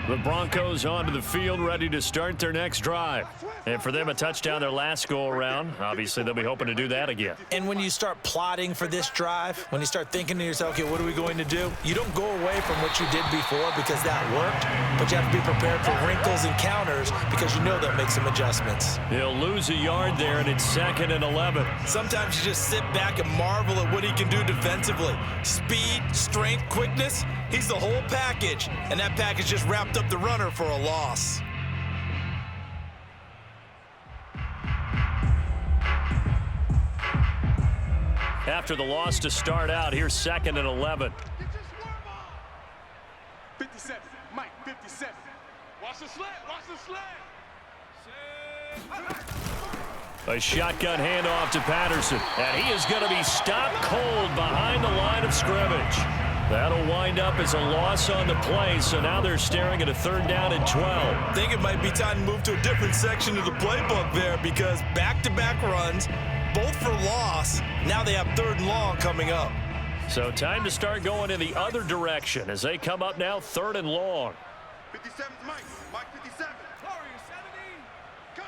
The Broncos onto the field, ready to start their next drive. And for them, a touchdown their last go-around. Obviously, they'll be hoping to do that again. And when you start plotting for this drive, when you start thinking to yourself, okay, what are we going to do? You don't go away from what you did before because that worked, but you have to be prepared for wrinkles and counters because you know they'll make some adjustments. He'll lose a yard there, and it's 2nd and 11. Sometimes you just sit back and marvel at what he can do defensively. Speed, strength, quickness, he's the whole package, and that package just wrapped up the runner for a loss. After the loss to start out, here's 2nd and 11. 57, Mike, 57. Watch the slant, watch the slant. A shotgun handoff to Patterson. And he is going to be stopped cold behind the line of scrimmage. That'll wind up as a loss on the play, so now they're staring at a 3rd down and 12. I think it might be time to move to a different section of the playbook there because back-to-back runs, both for loss. Now they have 3rd and long coming up. So time to start going in the other direction as they come up now 3rd and long. 57's Mike. Mike 57. Warrior 70. Cut.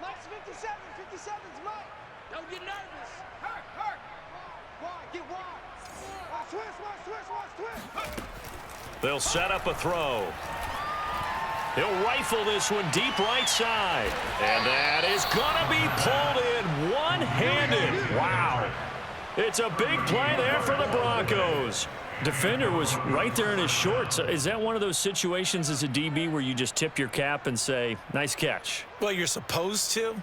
Mike's 57. 57's Mike. Don't get nervous. Hurt. Wide. Get wide. Twist. They'll set up a throw. He'll rifle this one deep right side. And that is going to be pulled in one-handed. Wow. It's a big play there for the Broncos. Defender was right there in his shorts. Is that one of those situations as a DB where you just tip your cap and say, nice catch? Well, you're supposed to,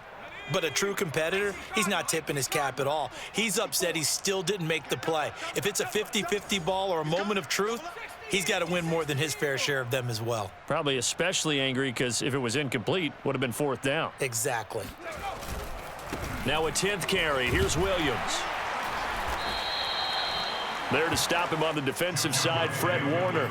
but a true competitor, he's not tipping his cap at all. He's upset he still didn't make the play. If it's a 50-50 ball or a moment of truth, he's got to win more than his fair share of them as well. Probably especially angry because if it was incomplete, would have been 4th down. Exactly. Now a 10th carry. Here's Williams. There to stop him on the defensive side, Fred Warner.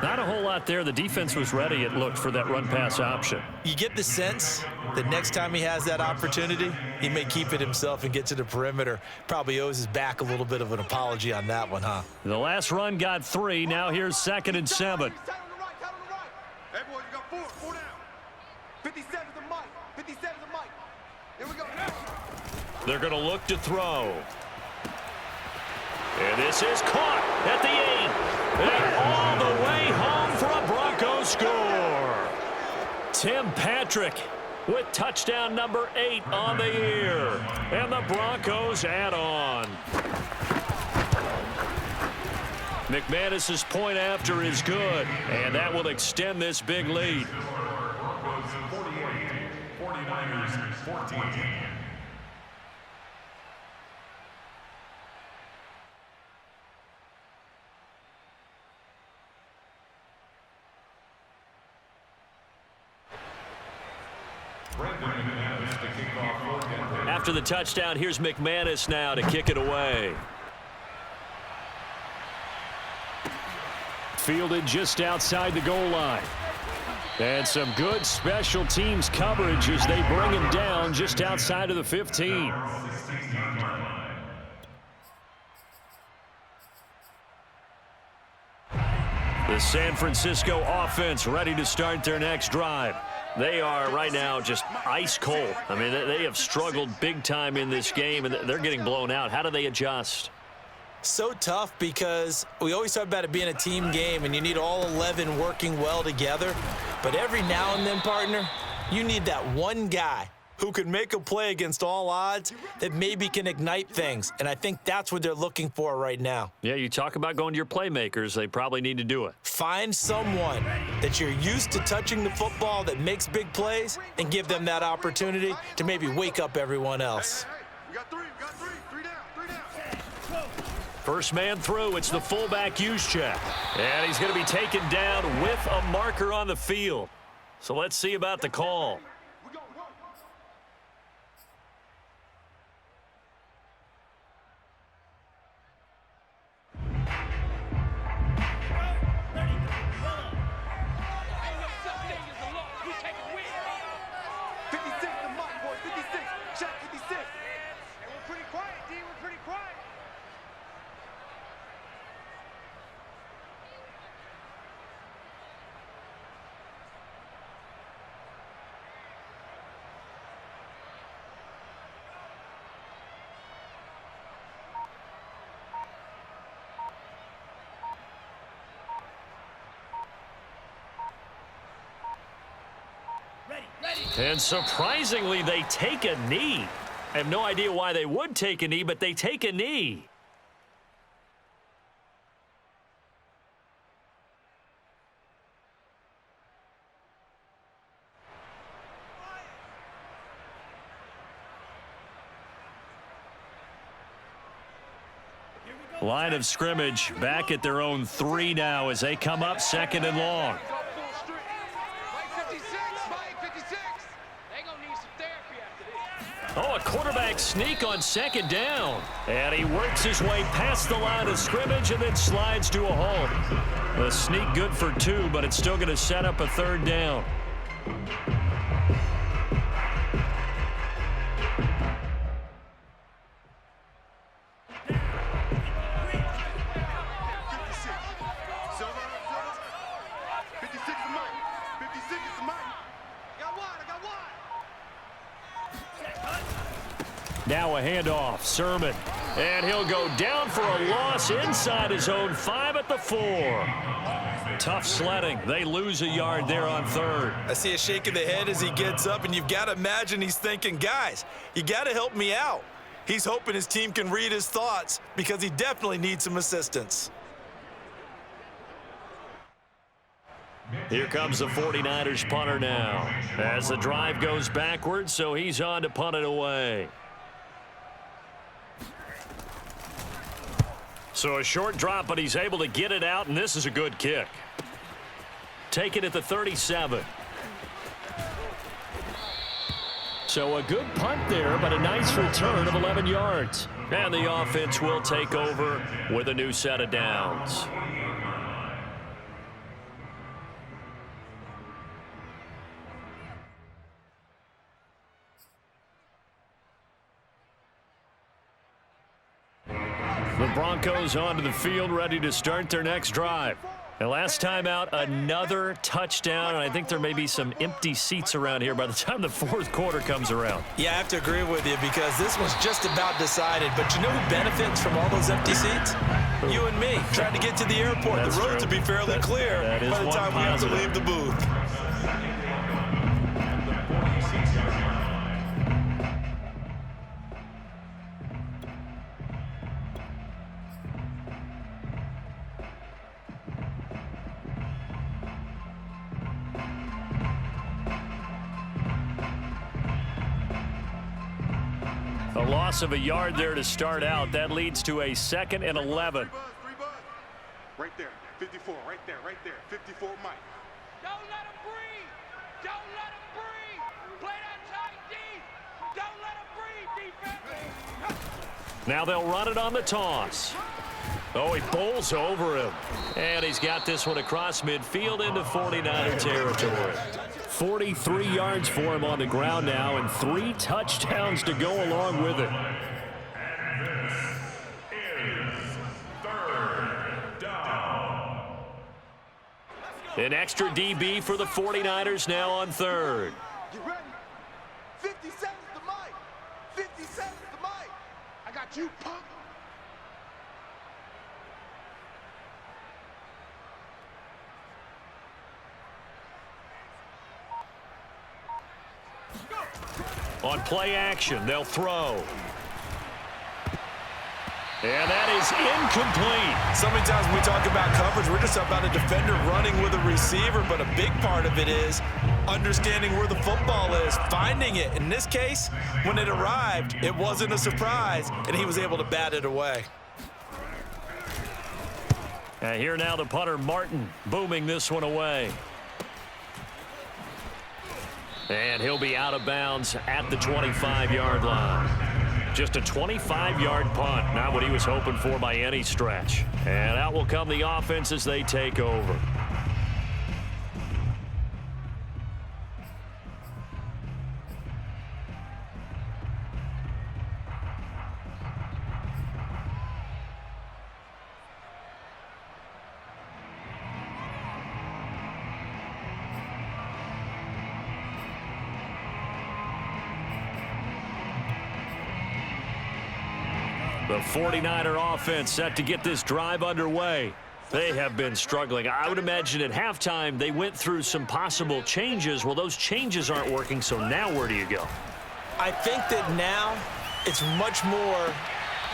Not a whole lot there. The defense was ready, it looked, for that run-pass option. You get the sense that next time he has that opportunity, he may keep it himself and get to the perimeter. Probably owes his back a little bit of an apology on that one, huh? The last run got 3. Now here's 2nd and 7. Hey, boy, you got 4 down. 57's the Mike. 57's the Mike. Here we go. They're going to look to throw. And this is caught at the 8. And all the way home for a Broncos score. Tim Patrick with touchdown number 8 on the year. And the Broncos add on. McManus's point after is good. And that will extend this big lead. Broncos 48, 49ers 14. After the touchdown, here's McManus now to kick it away. Fielded just outside the goal line. And some good special teams coverage as they bring him down just outside of the 15. The San Francisco offense ready to start their next drive. They are right now just ice cold. I mean, they have struggled big time in this game, and they're getting blown out. How do they adjust? So tough because we always talk about it being a team game, and you need all 11 working well together. But every now and then, partner, you need that one guy who can make a play against all odds that maybe can ignite things. And I think that's what they're looking for right now. Yeah, you talk about going to your playmakers. They probably need to do it. Find someone that you're used to touching the football that makes big plays and give them that opportunity to maybe wake up everyone else. Hey, we got 3. Three down. First man through, it's the fullback Juszczyk. And he's going to be taken down with a marker on the field. So let's see about the call. And surprisingly, they take a knee. I have no idea why they would take a knee, but they take a knee. Line of scrimmage back at their own 3 now as they come up 2nd and long. Mike 56. Mike 56. They gonna need some therapy after this. Oh, a quarterback sneak on second down. And he works his way past the line of scrimmage and then slides to a halt. A sneak good for 2, but it's still going to set up a third down. Now a handoff, Sermon. And he'll go down for a loss inside his own 5 at the 4. Tough sledding. They lose a yard there on third. I see a shake of the head as he gets up, and you've got to imagine he's thinking, guys, you got to help me out. He's hoping his team can read his thoughts because he definitely needs some assistance. Here comes the 49ers punter now as the drive goes backwards, so he's on to punt it away. So a short drop, but he's able to get it out, and this is a good kick. Take it at the 37. So a good punt there, but a nice return of 11 yards. And the offense will take over with a new set of downs. The Broncos onto the field, ready to start their next drive. And last time out, another touchdown, and I think there may be some empty seats around here by the time the fourth quarter comes around. Yeah, I have to agree with you because this was just about decided. But you know who benefits from all those empty seats? You and me, trying to get to the airport. That's the roads true. will be fairly clear by the time we have to leave the booth. A loss of a yard there to start out. That leads to a 2nd and 11. Right there, 54, right there, 54, Mike. Don't let him breathe. Don't let him breathe. Play that tight D. Don't let him breathe, defense. Now they'll run it on the toss. Oh, he bowls over him. And he's got this one across midfield into 49er territory. 43 yards for him on the ground now and 3 touchdowns to go along with it. And this is 3rd down. An extra DB for the 49ers now on 3rd. You ready? 50 seconds to Mike. 50 seconds to Mike. I got you, punk. On play action, they'll throw. And that is incomplete. So many times when we talk about coverage, we're just about a defender running with a receiver, but a big part of it is understanding where the football is, finding it. In this case, when it arrived, it wasn't a surprise, and he was able to bat it away. And here now the punter, Martin, booming this one away. And he'll be out of bounds at the 25-yard line. Just a 25-yard punt, not what he was hoping for by any stretch. And out will come the offense as they take over. The 49er offense set to get this drive underway. They have been struggling. I would imagine at halftime they went through some possible changes. Well, those changes aren't working, so now where do you go? I think that now it's much more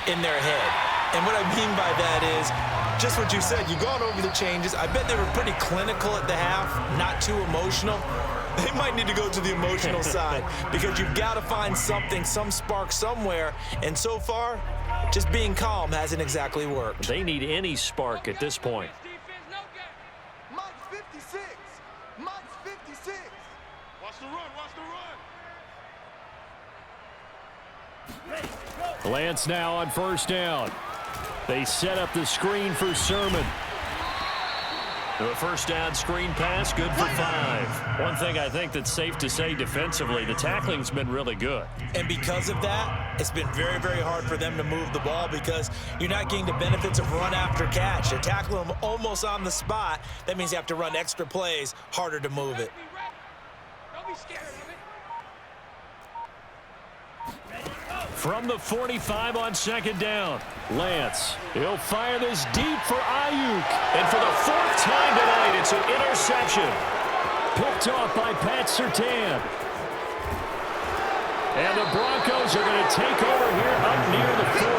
in their head. And what I mean by that is just what you said. You've gone over the changes. I bet they were pretty clinical at the half, not too emotional. They might need to go to the emotional side because you've got to find something, some spark somewhere. And so far, just being calm hasn't exactly worked. They need any spark at this point. Defense, no game. Mike's 56. Mike's 56. Watch the run, watch the run. Lance now on first down. They set up the screen for Sermon. The first down screen pass, good for 5. One thing I think that's safe to say defensively, the tackling's been really good. And because of that, it's been very, very hard for them to move the ball because you're not getting the benefits of run after catch. They're tackling them almost on the spot. That means you have to run extra plays, harder to move it. Don't be scared of it. From the 45 on second down, Lance. He'll fire this deep for Ayuk. And for the 4th time tonight, it's an interception. Picked off by Pat Surtain. And the Broncos are going to take over here up near the 40.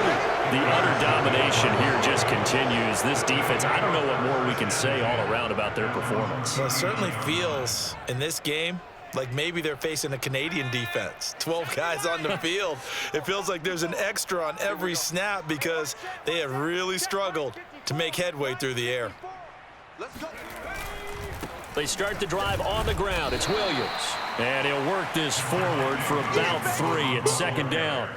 The utter domination here just continues. This defense, I don't know what more we can say all around about their performance. Well, it certainly feels in this game like maybe they're facing a Canadian defense. 12 guys on the field. It feels like there's an extra on every snap because they have really struggled to make headway through the air. Let's go. They start the drive on the ground. It's Williams. And he'll work this forward for about 3 at second down.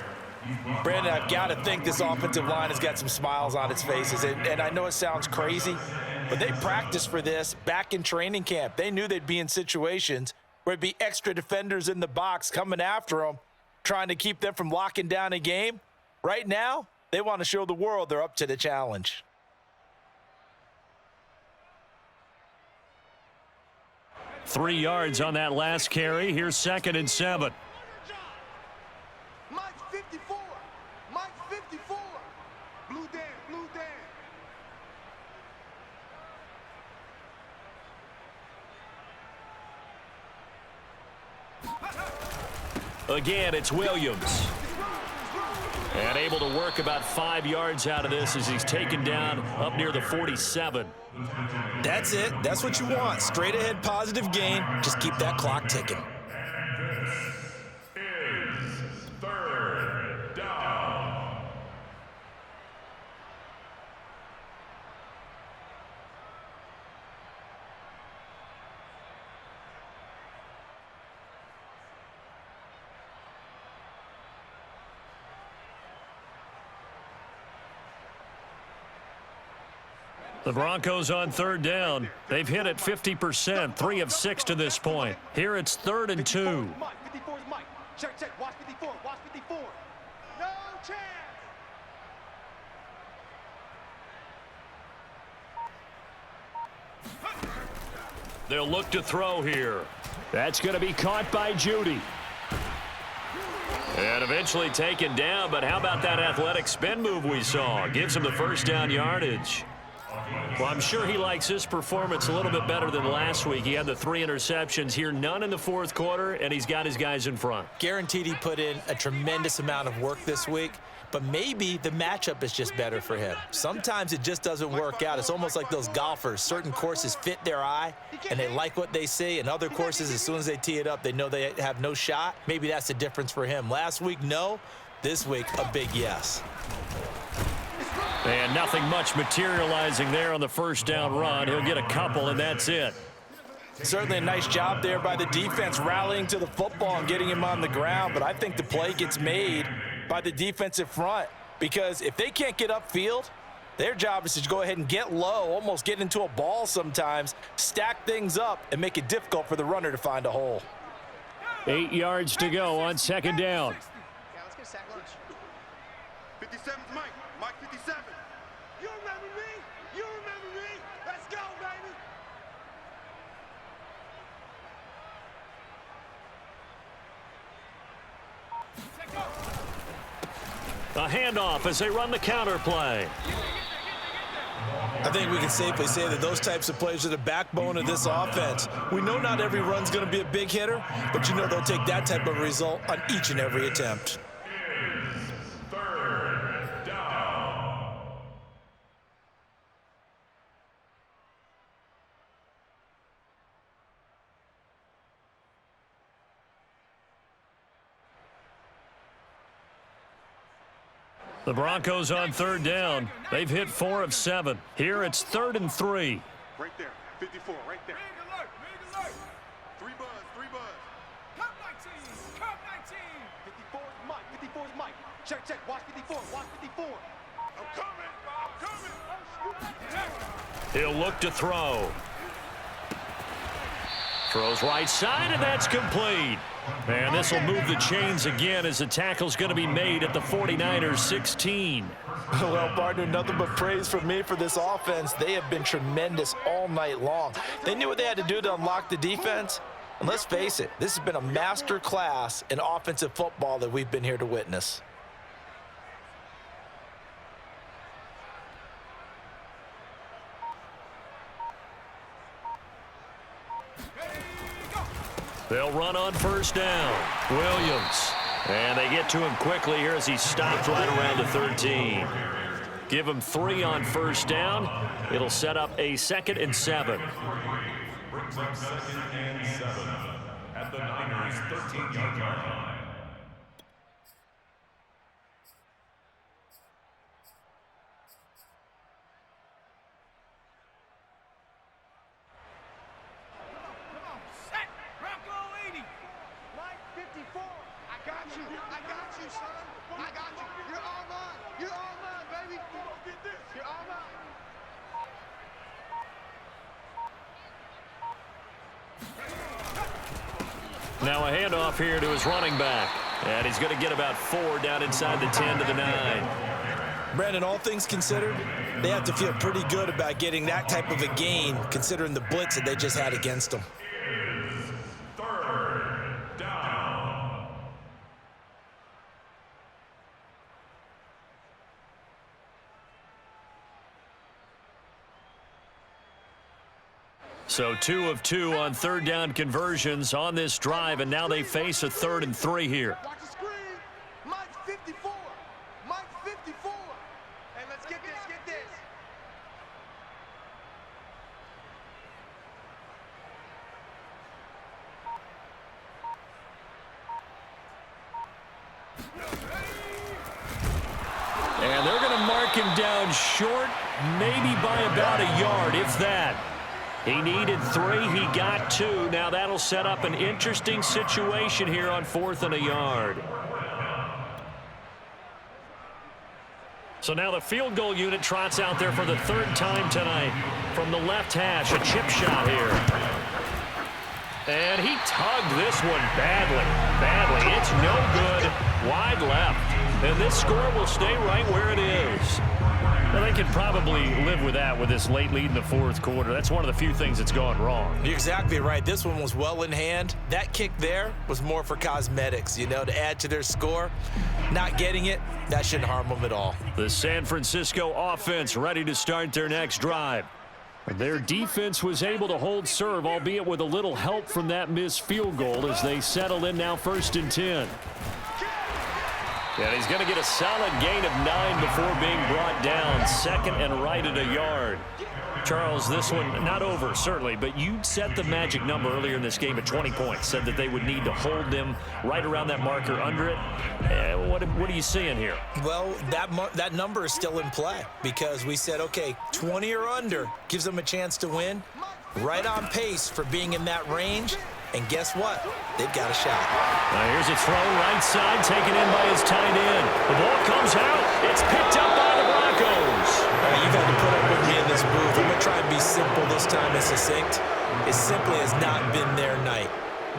Brandon, I've got to think this offensive line has got some smiles on its faces. And I know it sounds crazy, but they practiced for this back in training camp. They knew they'd be in situations where it'd be extra defenders in the box coming after them, trying to keep them from locking down a game. Right now, they want to show the world they're up to the challenge. Three yards on that last carry. Here's 2nd and 7. Mike 54. Mike 54. Blue Dan, blue Dan. Again, it's Williams. And able to work about 5 yards out of this as he's taken down up near the 47. That's it. That's what you want. Straight ahead positive gain. Just keep that clock ticking. This is 3rd down. The Broncos on 3rd down. They've hit it 50%, 3 of 6 to this point. Here it's 3rd and 2. Mike 54 is Mike. Check, check. Watch 54. Watch 54. No chance. They'll look to throw here. That's going to be caught by Judy. And eventually taken down, but how about that athletic spin move we saw? Gives him the first down yardage. Well, I'm sure he likes his performance a little bit better than last week. He had the 3 interceptions here, none in the 4th quarter, and he's got his guys in front. Guaranteed he put in a tremendous amount of work this week, but maybe the matchup is just better for him. Sometimes it just doesn't work out. It's almost like those golfers. Certain courses fit their eye, and they like what they see, and other courses, as soon as they tee it up, they know they have no shot. Maybe that's the difference for him. Last week, no. This week, a big yes. And nothing much materializing there on the first down run. He'll get a couple, and that's it. Certainly a nice job there by the defense rallying to the football and getting him on the ground, but I think the play gets made by the defensive front because if they can't get upfield, their job is to go ahead and get low, almost get into a ball sometimes, stack things up, and make it difficult for the runner to find a hole. 8 yards to go on 2nd down. Yeah, let's get a sack lunch. 57's Mike. Mike 57. You remember me? You remember me? Let's go, baby. A handoff as they run the counter play. I think we can safely say that those types of plays are the backbone of this offense. We know not every run's going to be a big hitter, but you know they'll take that type of result on each and every attempt. The Broncos on 3rd down. They've hit 4 of 7. Here it's 3rd and 3. Right there. 54, right there. Big alert, big alert. 3 buzz, 3 buzz. Cup 19, Cup 19. 54's Mike. 54's Mike. Check, check. Watch 54. Watch 54. I'm coming. He'll look to throw. Throws right side, and that's complete. And this will move the chains again as the tackle's going to be made at the 49ers 16. Well, partner, nothing but praise from me for this offense. They have been tremendous all night long. They knew what they had to do to unlock the defense. And let's face it, this has been a master class in offensive football that we've been here to witness. They'll run on first down. Williams. And they get to him quickly here as he stopped right around the 13. Give him 3 on first down. It'll set up a 2nd and 7. Brings up 2nd and 7 at the Niners 13-yard line. Mike 54. I got you. I got you, son. I got you. You're all mine. You're all mine, baby. Get this. You're all mine. Now a handoff here to his running back. And he's going to get about 4 down inside the 10 to the 9. Brandon, all things considered, they have to feel pretty good about getting that type of a gain considering the blitz that they just had against them. Third down. So 2 of 2 on third down conversions on this drive, and now they face a 3rd and 3 here. Watch the screen. Mike 54. Mike 54. Hey, let's get this. Get this. And they're going to mark him down short, maybe by about a yard, if that. He needed 3, he got 2. Now that'll set up an interesting situation here on 4th and a yard. So now the field goal unit trots out there for the 3rd time tonight. From the left hash, a chip shot here. And he tugged this one badly. It's no good. Wide left. And this score will stay right where it is. Well, they can probably live with that with this late lead in the 4th quarter. That's one of the few things that's gone wrong. You're exactly right. This one was well in hand. That kick there was more for cosmetics, you know, to add to their score. Not getting it, that shouldn't harm them at all. The San Francisco offense ready to start their next drive. Their defense was able to hold serve, albeit with a little help from that missed field goal as they settle in now 1st and 10. And he's going to get a solid gain of 9 before being brought down. 2nd and right at a yard. Charles, this one not over, certainly, but you set the magic number earlier in this game at 20 points. Said that they would need to hold them right around that marker under it. What are you seeing here? Well, that number is still in play because we said, okay, 20 or under gives them a chance to win. Right on pace for being in that range. And guess what? They've got a shot. Now here's a throw right side, taken in by his tight end. The ball comes out. It's picked up by the Broncos. You've had to put up with me in this booth. I'm going to try and be simple this time and succinct. It simply has not been their night.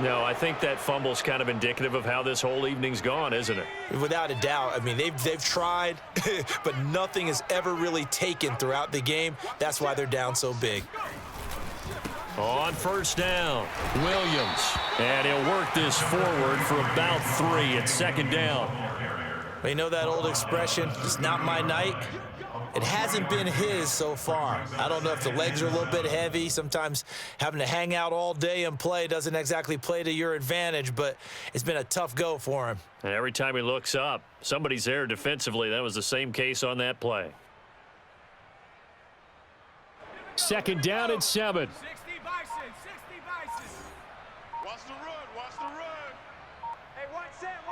No, I think that fumble's kind of indicative of how this whole evening's gone, isn't it? Without a doubt. I mean, they've tried, but nothing has ever really taken throughout the game. That's why they're down so big. On first down, Williams. And he'll work this forward for about 3 at 2nd down. Well, you know that old expression, it's not my night? It hasn't been his so far. I don't know if the legs are a little bit heavy. Sometimes having to hang out all day and play doesn't exactly play to your advantage, but it's been a tough go for him. And every time he looks up, somebody's there defensively. That was the same case on that play. 2nd down at 7. 60 Bison, 60 Bison. Watch the run. Watch the run. Hey, 1 set.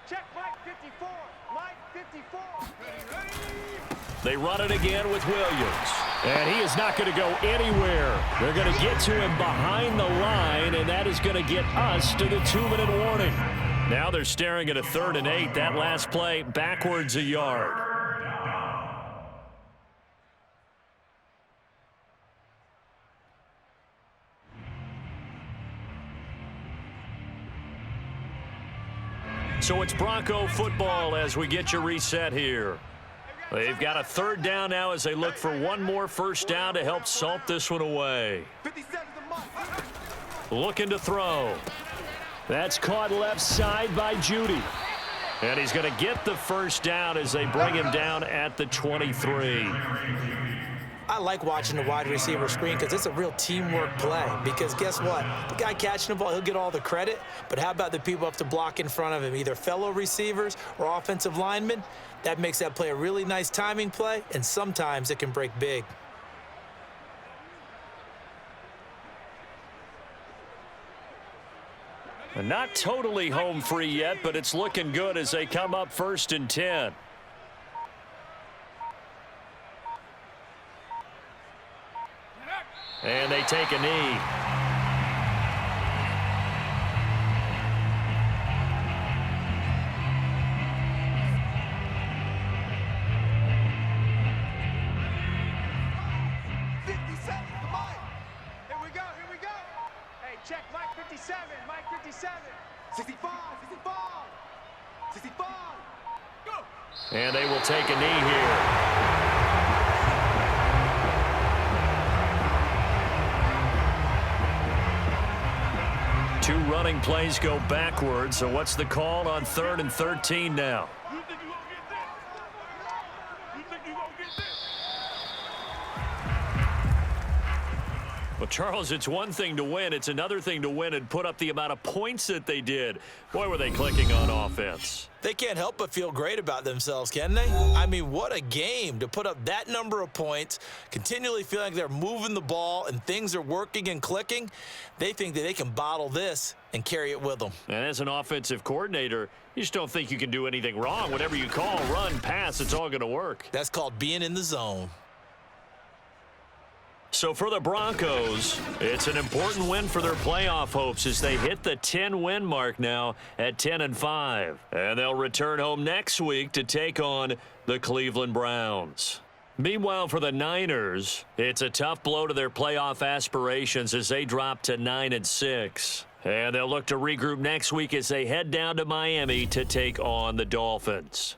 Check Mike 54. Mike 54. They run it again with Williams. And he is not going to go anywhere. They're going to get to him behind the line, and that is going to get us to the 2-minute warning. Now they're staring at a 3rd and 8. That last play backwards a yard. So it's Bronco football as we get you reset here. They've got a 3rd down now as they look for one more first down to help salt this one away. 57 the mark. Looking to throw. That's caught left side by Judy. And he's going to get the first down as they bring him down at the 23. I like watching the wide receiver screen because it's a real teamwork play. Because guess what? The guy catching the ball, he'll get all the credit. But how about the people up to block in front of him, either fellow receivers or offensive linemen? That makes that play a really nice timing play, and sometimes it can break big. And not totally home free yet, but it's looking good as they come up 1st and 10. And they take a knee. Here we go. Hey, check Mike 57, Mike 57. 65, 65, 65. Go. And they will take a knee here. Two running plays go backwards, so what's the call on 3rd and 13 now? You think you gonna get this? You think you gonna get this? Well, Charles, it's one thing to win. It's another thing to win and put up the amount of points that they did. Boy, were they clicking on offense. They can't help but feel great about themselves, can they? I mean, what a game to put up that number of points, continually feeling like they're moving the ball and things are working and clicking. They think that they can bottle this and carry it with them. And as an offensive coordinator, you just don't think you can do anything wrong. Whatever you call, run, pass, it's all going to work. That's called being in the zone. So for the Broncos, it's an important win for their playoff hopes as they hit the 10-win mark now at 10-5. And they'll return home next week to take on the Cleveland Browns. Meanwhile, for the Niners, it's a tough blow to their playoff aspirations as they drop to 9-6. And they'll look to regroup next week as they head down to Miami to take on the Dolphins.